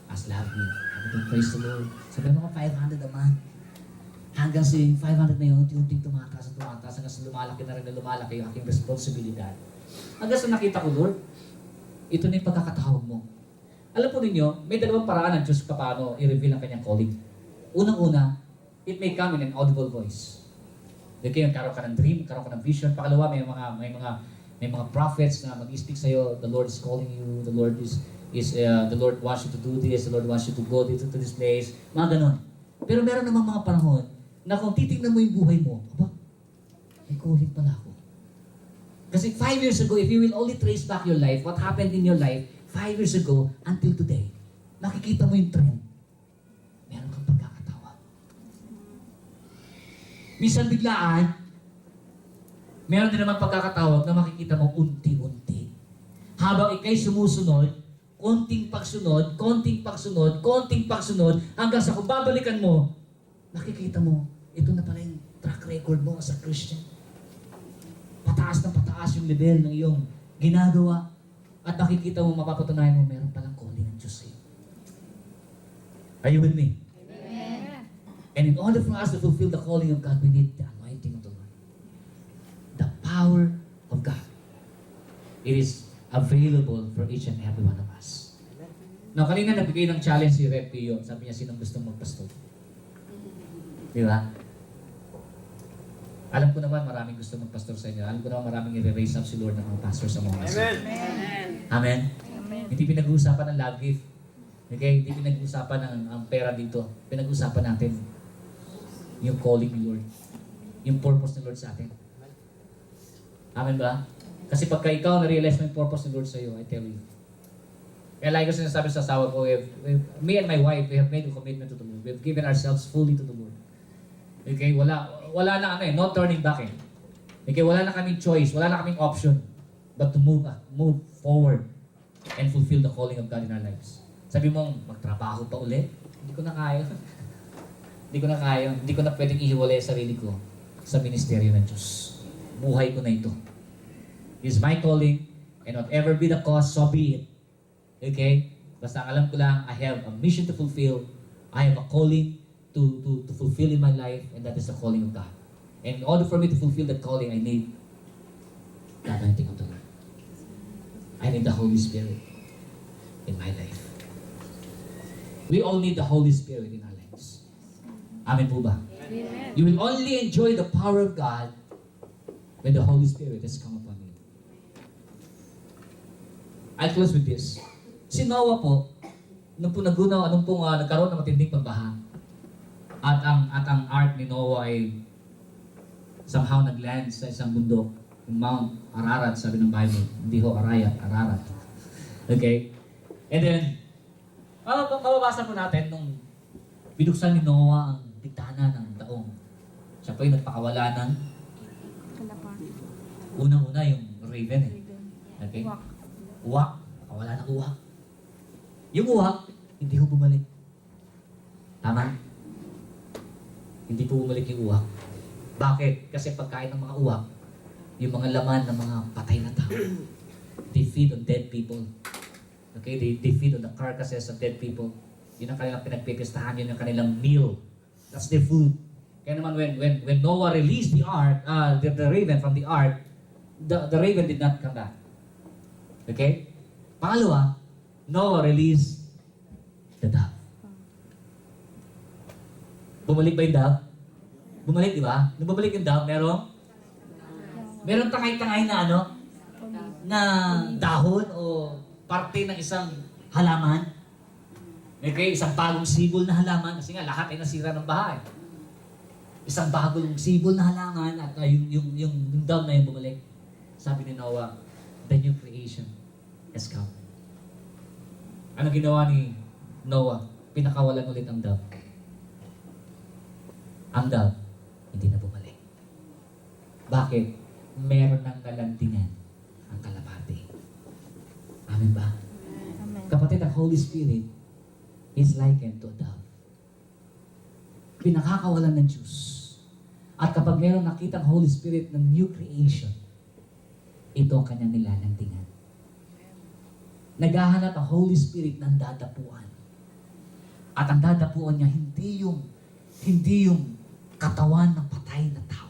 as love gift. Sabi ko, praise the Lord. Sabi mo ko, 500 a month. Hanggang sa 500 na yun, unti-unting tumataas hanggang sa lumalaki na rin na lumalaki yung aking responsibilidad. Hanggang sa nakita ko, Lord, ito na yung pagkakatawag mo. Alam po ninyo, may dalawang paraan ng Diyos paano i-reveal ang kanyang calling. Unang-una, it may come in an audible voice. Okay, karoon ka ng dream, karoon ka ng vision. Pakalawa, may mga prophets na mag-speak sa'yo, the Lord is calling you, the Lord wants you to do this, the Lord wants you to go to this place. Mga ganon. Pero meron namang mga panahon na kung titignan mo yung buhay mo, aba, may calling pala ako. Kasi 5 years ago, if you will only trace back your life, what happened in your life 5 years ago until today, nakikita mo yung trend, meron kang pagkakatawa. Minsan biglaan, meron din naman pagkakatawag na makikita mo unti-unti. Habang ikay sumusunod, konting pagsunod, konting pagsunod, konting pagsunod, hanggang sa kung babalikan mo, nakikita mo, ito na pala yung track record mo as a Christian. Pataas na pataas yung level ng iyong ginagawa. At nakikita mo, mapapatunayan mo, meron palang calling ng Diyos sa'yo. Are you with me? Amen. And in order for us to fulfill the calling of God, we need the anointing of the Lord. The power of God. It is available for each and every one of us. Now, kanina nagbigay ng challenge si Rep Pio. Sabi niya, sinong gustong magpastor? Di ba? Alam ko naman maraming gusto magpastor sa inyo. Alam ko naman maraming i-raise up si Lord ng mga pastor sa mga Amen. Amen? Amen. Hindi pinag-uusapan ng love gift. Okay? Hindi pinag-uusapan ang pera dito. Pinag-uusapan natin yung calling ni Lord. Yung purpose ni Lord sa atin. Amen ba? Kasi pagka ikaw na-realize mo yung purpose ni Lord sa iyo, I tell you. Kaya like ko sinasabi sa asawa ko, me and my wife, we have made a commitment to the Lord. We have given ourselves fully to the Lord. Okay? Wala na no turning back eh. Okay? Wala na kaming choice, wala na kaming option but to move forward and fulfill the calling of God in our lives. Sabi mo, magtrabaho pa ulit? Hindi ko na kaya. Hindi ko na kaya. Hindi ko na pwedeng ihiwalay ang sarili ko sa ministeryo ng Diyos. Buhay ko na ito. This is my calling, and whatever be the cost, so be it. Okay? Basta ang alam ko lang, I have a mission to fulfill. I have a calling to fulfill in my life, and that is the calling of God. And in order for me to fulfill that calling, I need the anointing of the Lord. I need the Holy Spirit in my life. We all need the Holy Spirit in our lives. Amen po ba? Amen. You will only enjoy the power of God when the Holy Spirit has come upon you. I'll close with this. Si Noah po, nung po nagkaroon ng matinding pagbaha, at ang ark ni Noah ay somehow nagland sa isang bundok, yung Mount Ararat, sabi ng Bible. Hindi ho Arayat, Ararat. Okay? And then, mababasa po natin nung binuksan ni Noah ang bintana ng daong. Siya po yung nagpakawala ng Kalapang. unang-una yung raven eh. Okay? Wak. Uwak. Nakawala ng uwak. Yung uwak, hindi ho bumalik. Tama? Hindi po bumalik yung uwak. Bakit? Kasi pagkain ng mga uwak, yung mga laman ng mga patay na tao, they feed on dead people. Okay? They feed on the carcasses of dead people. Yun ang kanilang pinagpipistahan, yun ang kanilang meal. That's their food. Kaya naman when Noah released the ark, the raven from the ark, the raven did not come back. Okay? Pangalawa, Noah released the dove. Bumalik ba yung dove? Bumalik, di ba? Nung bumalik yung dove, merong tangay-tangay na na dahon o parte ng isang halaman. Okay, isang bagong sibol na halaman kasi nga lahat ay nasira ng bahay. Isang bagong sibol na halaman at yung dove na yung bumalik. Sabi ni Noah, the new creation has come. Ano ginawa ni Noah? Pinakawalan ulit ang dove. Ang dove, hindi na bumalik. Bakit? Meron ng kalandingan ang kalapati. Amen ba? Amen. Kapatid, ang Holy Spirit is likened to a dove. Pinakakawalan ng Diyos. At kapag meron nakitang Holy Spirit ng new creation, ito ang kanyang nilalandingan. Naghahanap ang Holy Spirit ng dadapuan. At ang dadapuan niya, hindi yung katawan ng patay na tao,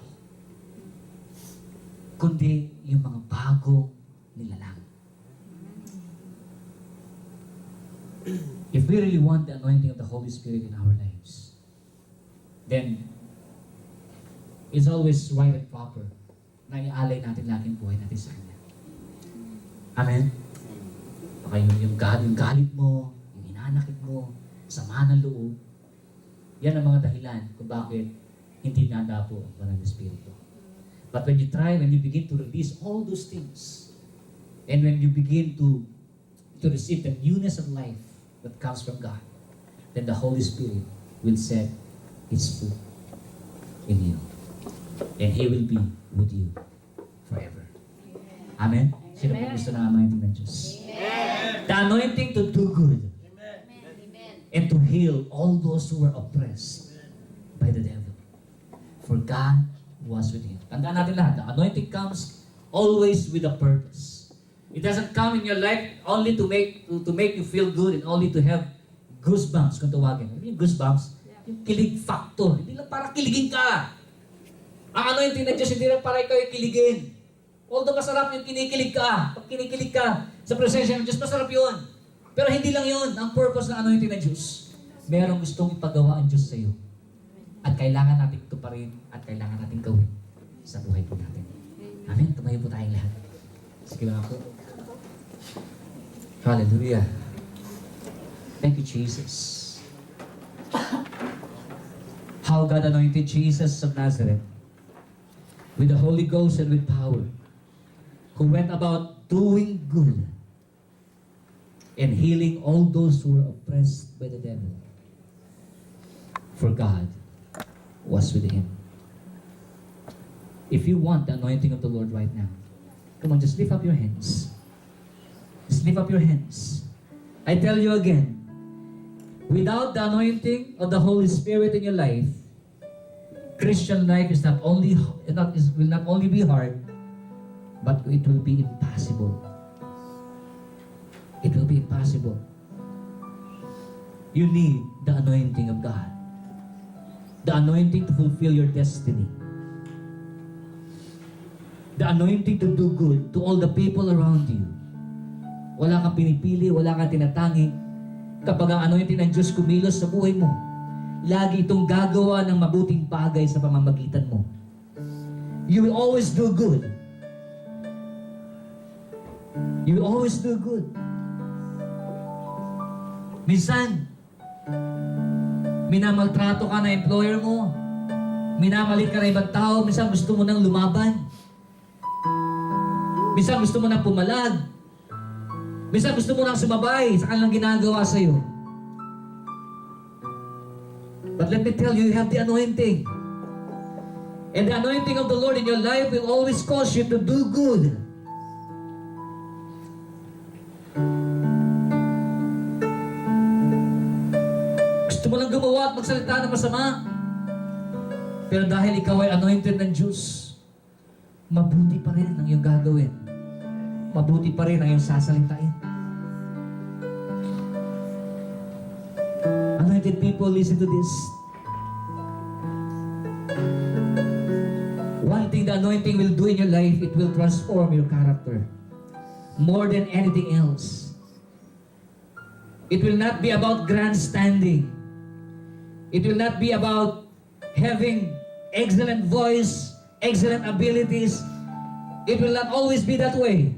kundi yung mga bagong nilalang. If we really want the anointing of the Holy Spirit in our lives, then it's always right and proper na ialay natin laging buhay natin sa Kanya. Amen? Baka yung galit mo, yung hinanakit mo, sama ng loob, yan ang mga dahilan kung bakit hindi nadapo ang Banal na Espiritu. But when you begin to release all those things, and when you begin to receive the newness of life, that comes from God, then the Holy Spirit will set His foot in you. And He will be with you forever. Amen? Sino po gusto ng anointing ng Diyos? The anointing to do good and to heal all those who were oppressed by the devil. For God was with him. Tandaan natin lahat, the anointing comes always with a purpose. It doesn't come in your life only to make you feel good and only to have goosebumps, kung tawagin. Yung goosebumps, yung kilig factor. Hindi lang para kiligin ka. Ang anointing ng Diyos, hindi lang para ikaw yung kiligin. Although masarap yung kinikilig ka. Pag kinikilig ka sa presensya ng Diyos, masarap yun. Pero hindi lang yun ang purpose ng anointing ng Diyos. Merong gustong ipagawa ang Diyos sa iyo. At kailangan natin ito pa rin at kailangan natin gawin sa buhay po natin. Amen? Tumayo po tayong lahat. Sige lang ako. Hallelujah. Thank you, Jesus. How God anointed Jesus of Nazareth with the Holy Ghost and with power, who went about doing good and healing all those who were oppressed by the devil. For God was with him. If you want the anointing of the Lord right now, come on, just lift up your hands. Just lift up your hands. I tell you again, without the anointing of the Holy Spirit in your life, Christian life will not only be hard, but it will be impossible. It will be impossible. You need the anointing of God. The anointing to fulfill your destiny. The anointing to do good to all the people around you. Wala kang pinipili, wala kang tinatangi. Kapag ang anointing ng Diyos kumilos sa buhay mo, lagi itong gagawa ng mabuting bagay sa pamamagitan mo. You will always do good. You will always do good. Minsan, minamaltrato ka na employer mo. Minamalit ka na ibang tao. Minsan gusto mo nang lumaban. Minsan gusto mo nang pumalag. Minsan gusto mo nang sumabay sa kanilang ginagawa sa iyo. But let me tell you, you have the anointing. And the anointing of the Lord in your life will always cause you to do good. Gusto mo lang gumawa at magsalita ng masama. Pero dahil ikaw ay anointed ng Diyos, mabuti pa rin ang iyong gagawin. Mabuti pa rin ang iyong sasalitain. Anointed people, listen to this. One thing the anointing will do in your life, it will transform your character. More than anything else. It will not be about grandstanding. It will not be about having excellent voice, excellent abilities. It will not always be that way.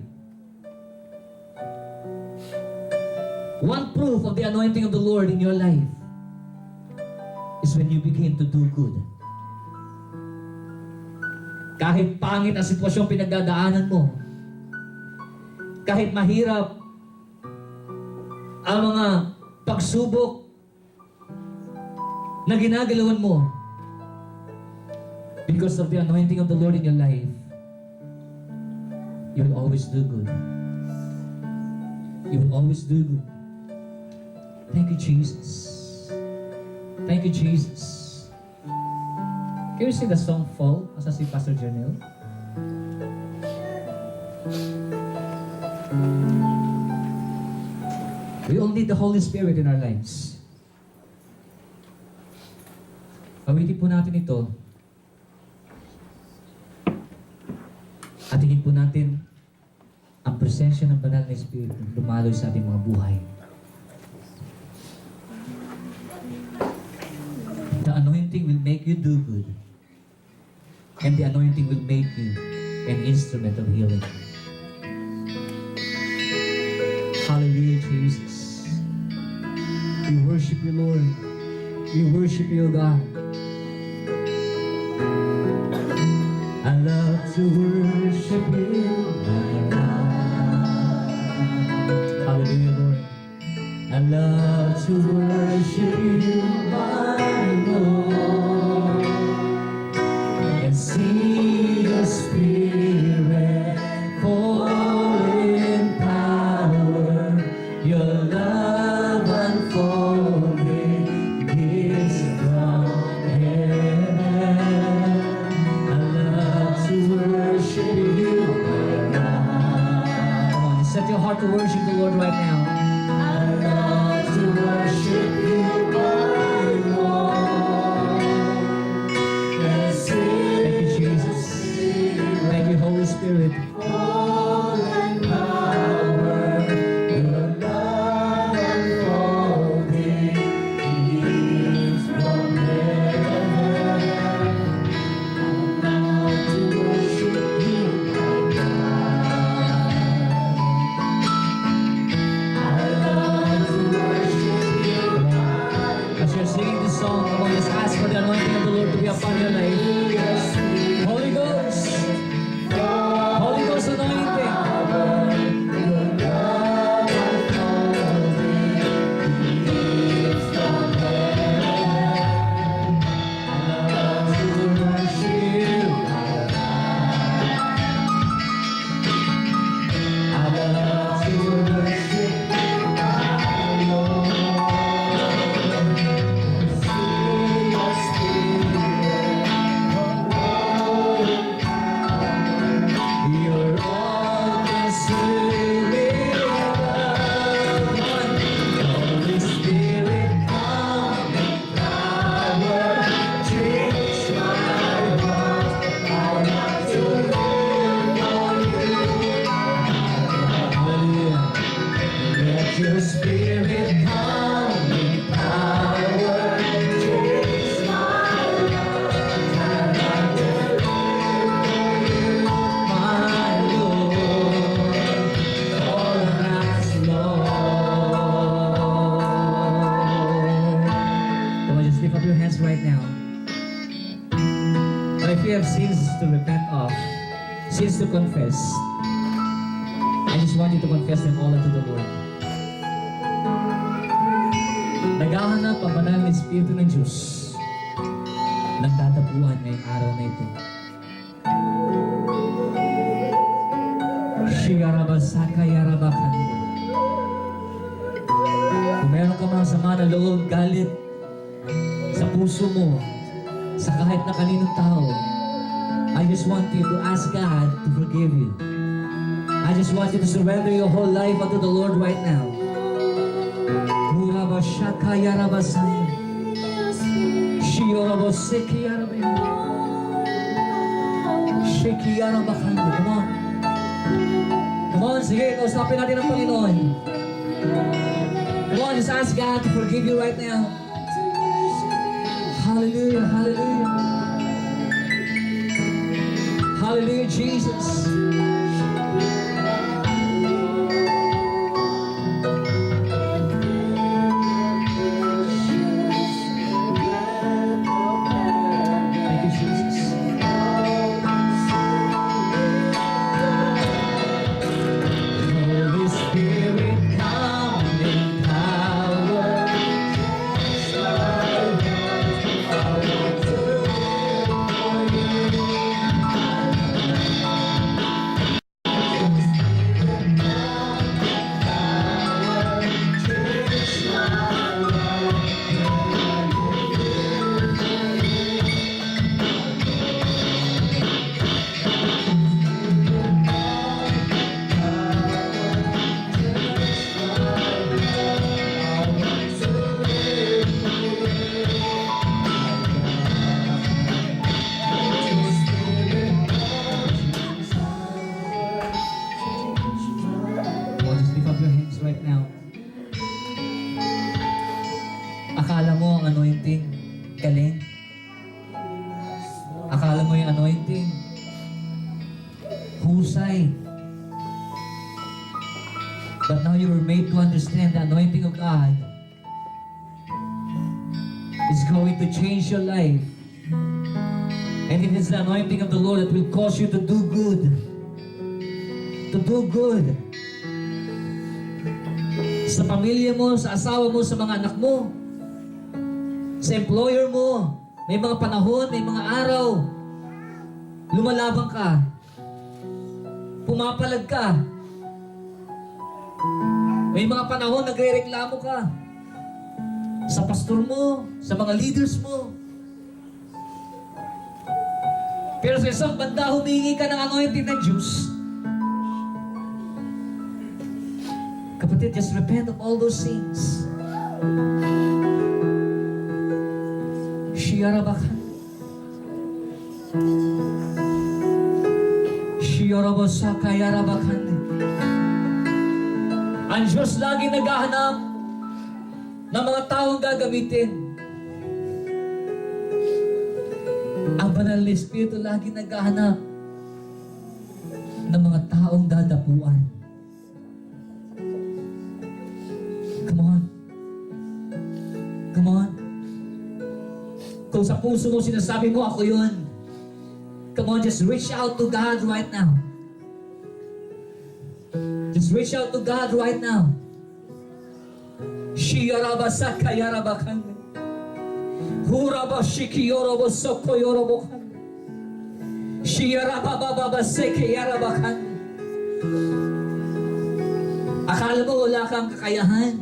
One proof of the anointing of the Lord in your life is when you begin to do good. Kahit pangit ang sitwasyong pinagdadaanan mo, kahit mahirap ang mga pagsubok na ginagalawan mo, because of the anointing of the Lord in your life, you will always do good. You will always do good. Thank you, Jesus. Thank you, Jesus. Can you sing the song Fall? Asa si Pastor Janelle? We all need the Holy Spirit in our lives. Awitin po natin ito. At tingin po natin ang presensya ng banal na Espiritu lumaloy sa ating mga buhay. The anointing will make you do good. And the anointing will make you an instrument of healing. Hallelujah, Jesus. We worship you, Lord. We worship you, God. I love to worship you, my God. Hallelujah, Lord. I love worship you, my Lord, and see your Spirit fall in power, your love unfolding gifts from heaven. I love to worship you, my God. Come on, set your heart to worship the Lord right now. I love to worship you, my Lord. Thank you, Jesus. Thank you, Holy Spirit. All in power, your love unfolding gifts from heaven. I love to worship you, my God. I love to worship you, my God. As you're singing this song, come on, just ask for the anointing of the Lord to be upon your life. Holy Ghost, Holy Ghost anointing. Your love unfolding gifts from heaven. I love to worship you, my God. I love to worship you, my Lord. See your Spirit, you're all consuming love. Holy Spirit, come in power, change my heart. I want to live for you. Hallelujah. Let your Spirit come in power, change my heart. I want to live for you, my Lord, all that's Lord. Come on, just lift up your hands right now. Or if you have sins to repent of, sins to confess, I just want you to confess them all unto the Lord. Naghahanap ang banal na Espiritu ng Diyos. Nagtatapuan ngayong araw na ito. Shiyarabasaka yarabakanda. Kung meron ka mga sama na loob, galit sa puso mo, sa kahit na kaninong tao, I just want you to ask God to forgive you. I just want you to surrender your whole life unto the Lord right now. Urabashaka yarabasaya. Shiyoraboseki yarabaya. Sheki yarabakanda. Come on. Come on, sige, kausapin natin ang Panginoon. Come on, just ask God to forgive you right now. Hallelujah, hallelujah. Hallelujah, Jesus. Thank you, Jesus. Holy Spirit, come in power. I want to live for you. Akala mo ang anointing galing. Akala mo yung anointing husay. But now you were made to understand the anointing of God is going to change your life. And it is the anointing of the Lord that will cause you to do good. To do good. Sa pamilya mo, sa asawa mo, sa mga anak mo. Sa employer mo, may mga panahon, may mga araw, lumalaban ka, pumapalag ka, may mga panahon nagre-reklamo ka sa pastor mo, sa mga leaders mo. Pero sa isang banda, humingi ka ng anointing ng Diyos. Kapatid, just repent of all those things. Shiyarabakan. Shiyarabasakayarabakan. Ang Diyos lagi naghahanap ng mga taong gagamitin. Ang Banal na Espiritu lagi naghahanap ng mga taong dadapuan. Come on. Come on. Kung sa puso mo sinasabi mo, ako yun. Come on, just reach out to God right now. Just reach out to God right now. Shiyarabasakayarabakan. Hurabashikiyorobosokoyorobokan. Shiyarabababasekeyarabakan. Akala mo wala kang kakayahan.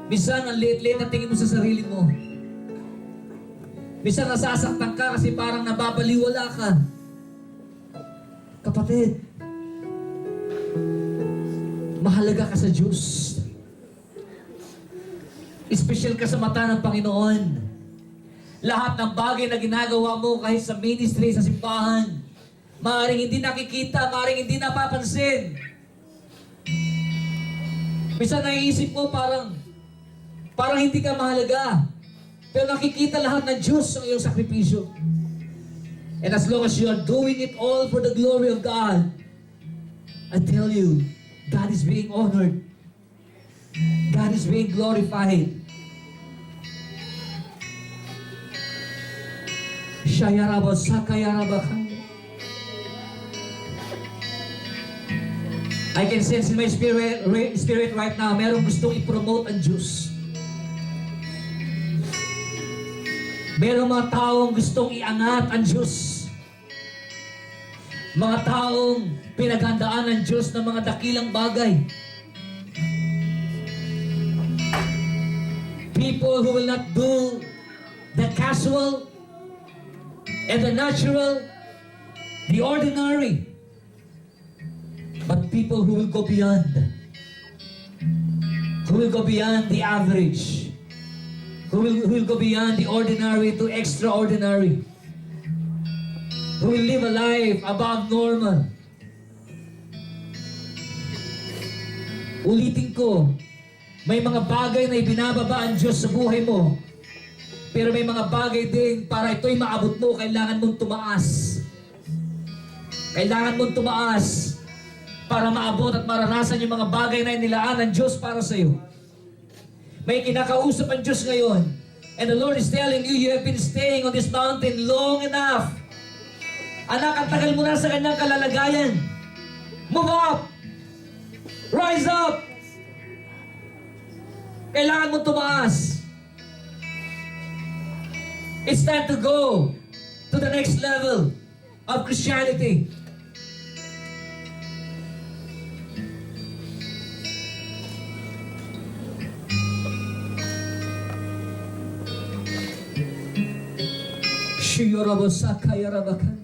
Minsan ang liit-liit na tingin mo sa sarili mo. Minsan nasasaktan ka kasi parang nababaliwala ka. Kapatid, mahalaga ka sa Diyos. Special ka sa mata ng Panginoon. Lahat ng bagay na ginagawa mo kahit sa ministry, sa simbahan, maaaring hindi nakikita, maaaring hindi napapansin. Minsan naiisip mo parang hindi ka mahalaga. Pero nakikita lahat ng Diyos ang iyong sakripisyo. And as long as you are doing it all for the glory of God, I tell you, God is being honored. God is being glorified. Shayarabasakayarabakan. I can sense in my spirit right now, merong gustong i-promote ang Diyos. Merong mga taong gustong iangat ang Diyos. Mga taong pinaghandaan ng Diyos ng mga dakilang bagay. People who will not do the casual and the natural, the ordinary, but people who will go beyond. Who will go beyond the average. Who will go beyond the ordinary to extraordinary. Who will live a life above normal. Ulitin ko, may mga bagay na ibinababa ang Diyos sa buhay mo. Pero may mga bagay din para ito'y maabot mo, kailangan mong tumaas. Kailangan mong tumaas para maabot at maranasan yung mga bagay na inilaan ng Diyos para sa iyo. May kinakausap ang Diyos ngayon. And the Lord is telling you, you have been staying on this mountain long enough. Anak, ang tagal mo na sa kanyang kalalagayan. Move up! Rise up! Kailangan mong tumaas. It's time to go to the next level of Christianity. Shiyarabasakayarabakan.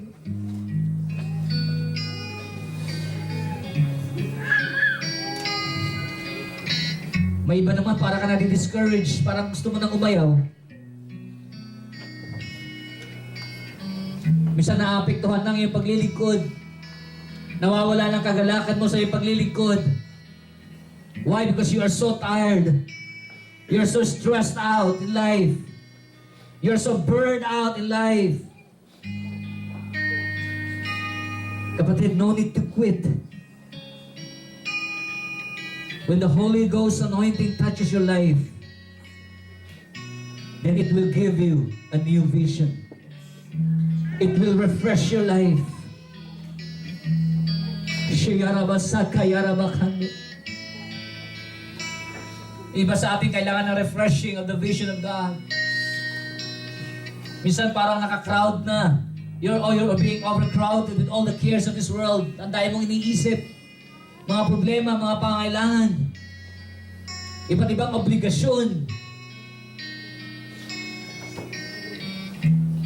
May iba naman para ka na-discourage, parang gusto mo nang umayaw. Minsan naapektuhan ng iyong paglilingkod. Nawawala ng kagalakan mo sa iyong paglilingkod. Why? Because you are so tired. You are so stressed out in life. You are so burned out in life. Kapatid, no need to quit. When the Holy Ghost anointing touches your life, then it will give you a new vision. It will refresh your life. Iba sa atin kailangan ng refreshing of the vision of God. Minsan parang naka-crowd na. You're being overcrowded with all the cares of this world. Ang dahil mong iniisip. Mga problema, mga pangailangan. Iba't ibang obligasyon.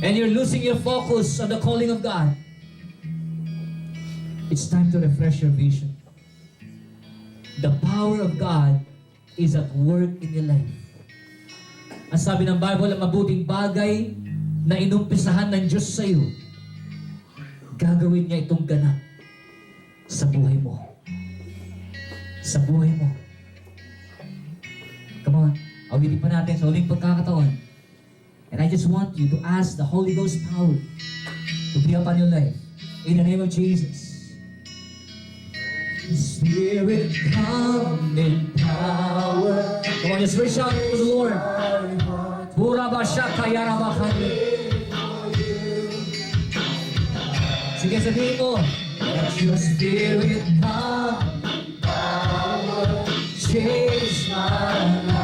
And you're losing your focus on the calling of God. It's time to refresh your vision. The power of God is at work in your life. Ang sabi ng Bible, ang mabuting bagay na inumpisahan ng Diyos sa iyo, gagawin niya itong ganap sa buhay mo. Sa buhay mo. Come on, awitin pa natin sa huling pagkakataon. And I just want you to ask the Holy Ghost power to be upon your life. In the name of Jesus. Spirit, come in power. Come on, just reach out to the Lord. Sige, sabihin mo. Let your spirit come in power. Change my life.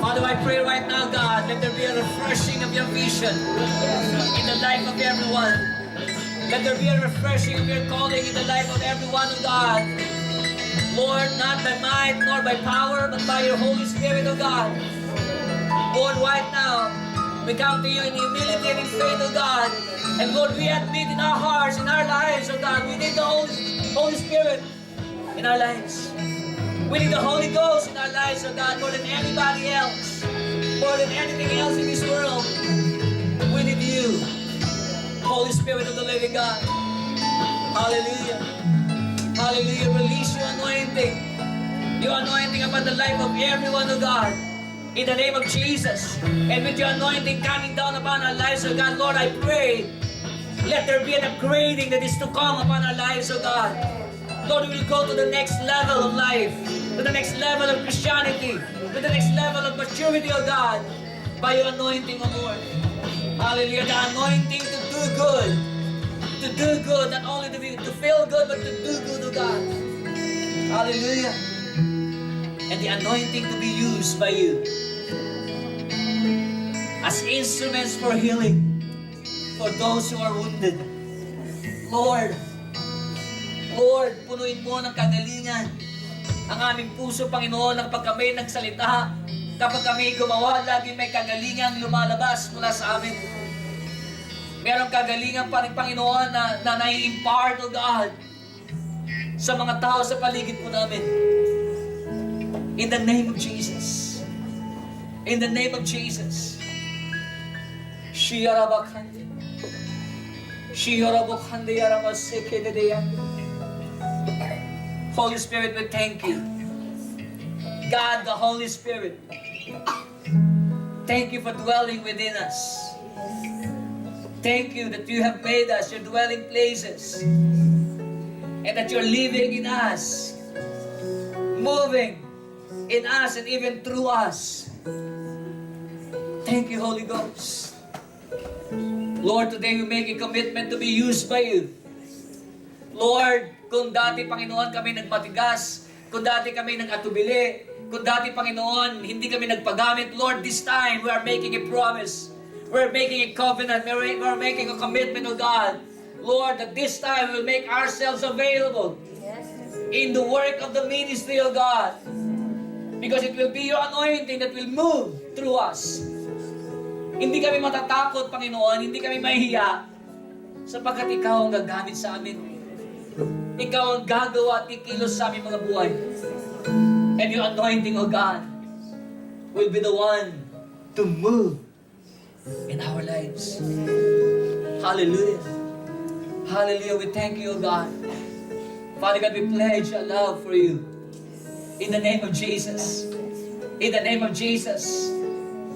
Father, I pray right now, God, let there be a refreshing of your vision in the life of everyone. Let there be a refreshing of your calling in the life of everyone, oh God. Lord, not by might nor by power, but by your Holy Spirit, oh God. Lord, right now, we come to you in humility and in faith, oh God. And Lord, we admit in our hearts, in our lives, oh God, we need the Holy Spirit in our lives. We need the Holy Ghost in our lives, oh God, more than anybody else. More than anything else in this world. We need you, Holy Spirit of the living God. Hallelujah. Hallelujah. Release your anointing. Your anointing upon the life of everyone, oh God. In the name of Jesus. And with your anointing coming down upon our lives, oh God, Lord, I pray, let there be an upgrading that is to come upon our lives, oh God. Lord, we will go to the next level of life, to the next level of Christianity, to the next level of maturity, oh God, by your anointing, oh Lord. Hallelujah. The anointing to do good. To do good, not only to feel good, but to do good to God. Hallelujah. And the anointing to be used by you as instruments for healing for those who are wounded. Lord, punuin mo ng kagalingan ang aming puso, Panginoon, kapag kami nagsalita, kapag kami gumawa, lagi may kagalingan lumalabas mula sa amin. Merong kagalingan pa rin, Panginoon, na nai-impart, O God, sa mga tao sa paligid po namin. In the name of Jesus. In the name of Jesus. Shiyarabakhande. Shiyarabakhande yaramasekedeyande. Holy Spirit, we thank you. God, the Holy Spirit, thank you for dwelling within us. Thank you that you have made us your dwelling places and that you're living in us, moving in us and even through us. Thank you, Holy Ghost. Lord, today we make a commitment to be used by you. Lord, kung dati, Panginoon, kami nagmatigas, kung dati kami nag-atubili, kung dati, Panginoon, hindi kami nagpagamit, Lord, this time we are making a promise. We're making a covenant. We're making a commitment, O God. Lord, that this time we'll make ourselves available in the work of the ministry, O God. Because it will be your anointing that will move through us. Hindi kami matatakot, Panginoon. Hindi kami mahihiya sapagkat ikaw ang gagamit sa amin. Ikaw ang gagawa at kikilos sa aming mga buhay. And your anointing, O God, will be the one to move in our lives. Hallelujah. Hallelujah. We thank you, O God. Father God, we pledge our love for you. In the name of Jesus. In the name of Jesus.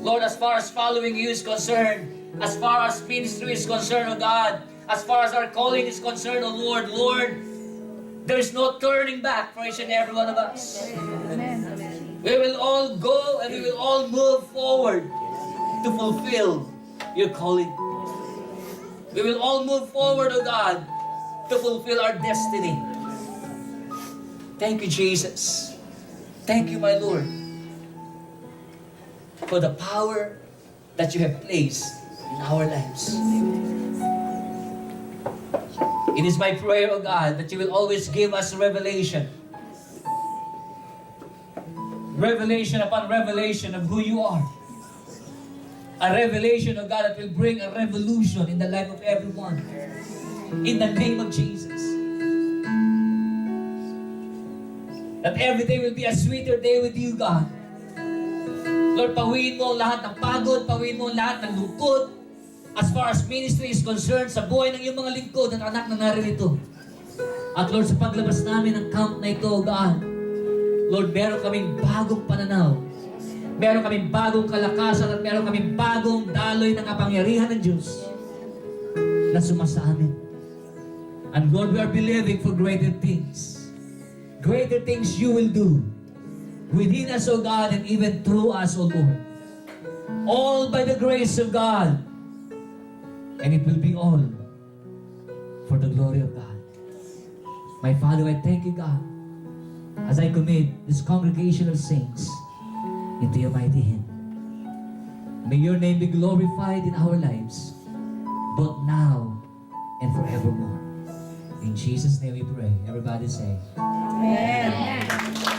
Lord, as far as following you is concerned, as far as ministry is concerned, O God, as far as our calling is concerned, O Lord, there is no turning back for each and every one of us. We will all go and we will all move forward to fulfill your calling. We will all move forward, O God, to fulfill our destiny. Thank you, Jesus. Thank you, my Lord, for the power that you have placed in our lives. It is my prayer, O God, that you will always give us revelation. Revelation upon revelation of who you are. A revelation, O God, that will bring a revolution in the life of everyone. In the name of Jesus. That every day will be a sweeter day with you, God. Lord, pawiin mo ang lahat ng pagod, pawiin mo ang lahat ng lungkot, as far as ministry is concerned, sa buhay ng iyong mga lingkod at anak na naririto. At Lord, sa paglabas namin ng camp na ito, God, Lord, meron kaming bagong pananaw. Meron kaming bagong kalakasan at meron kaming bagong daloy ng kapangyarihan ng Diyos na sumasa amin. And Lord, we are believing for greater things. Greater things you will do within us, O God, and even through us, O Lord. All by the grace of God. And it will be all for the glory of God. My Father, I thank you, God, as I commit this congregation of saints into your mighty hand. May your name be glorified in our lives, both now and forevermore. In Jesus' name we pray. Everybody say, Amen.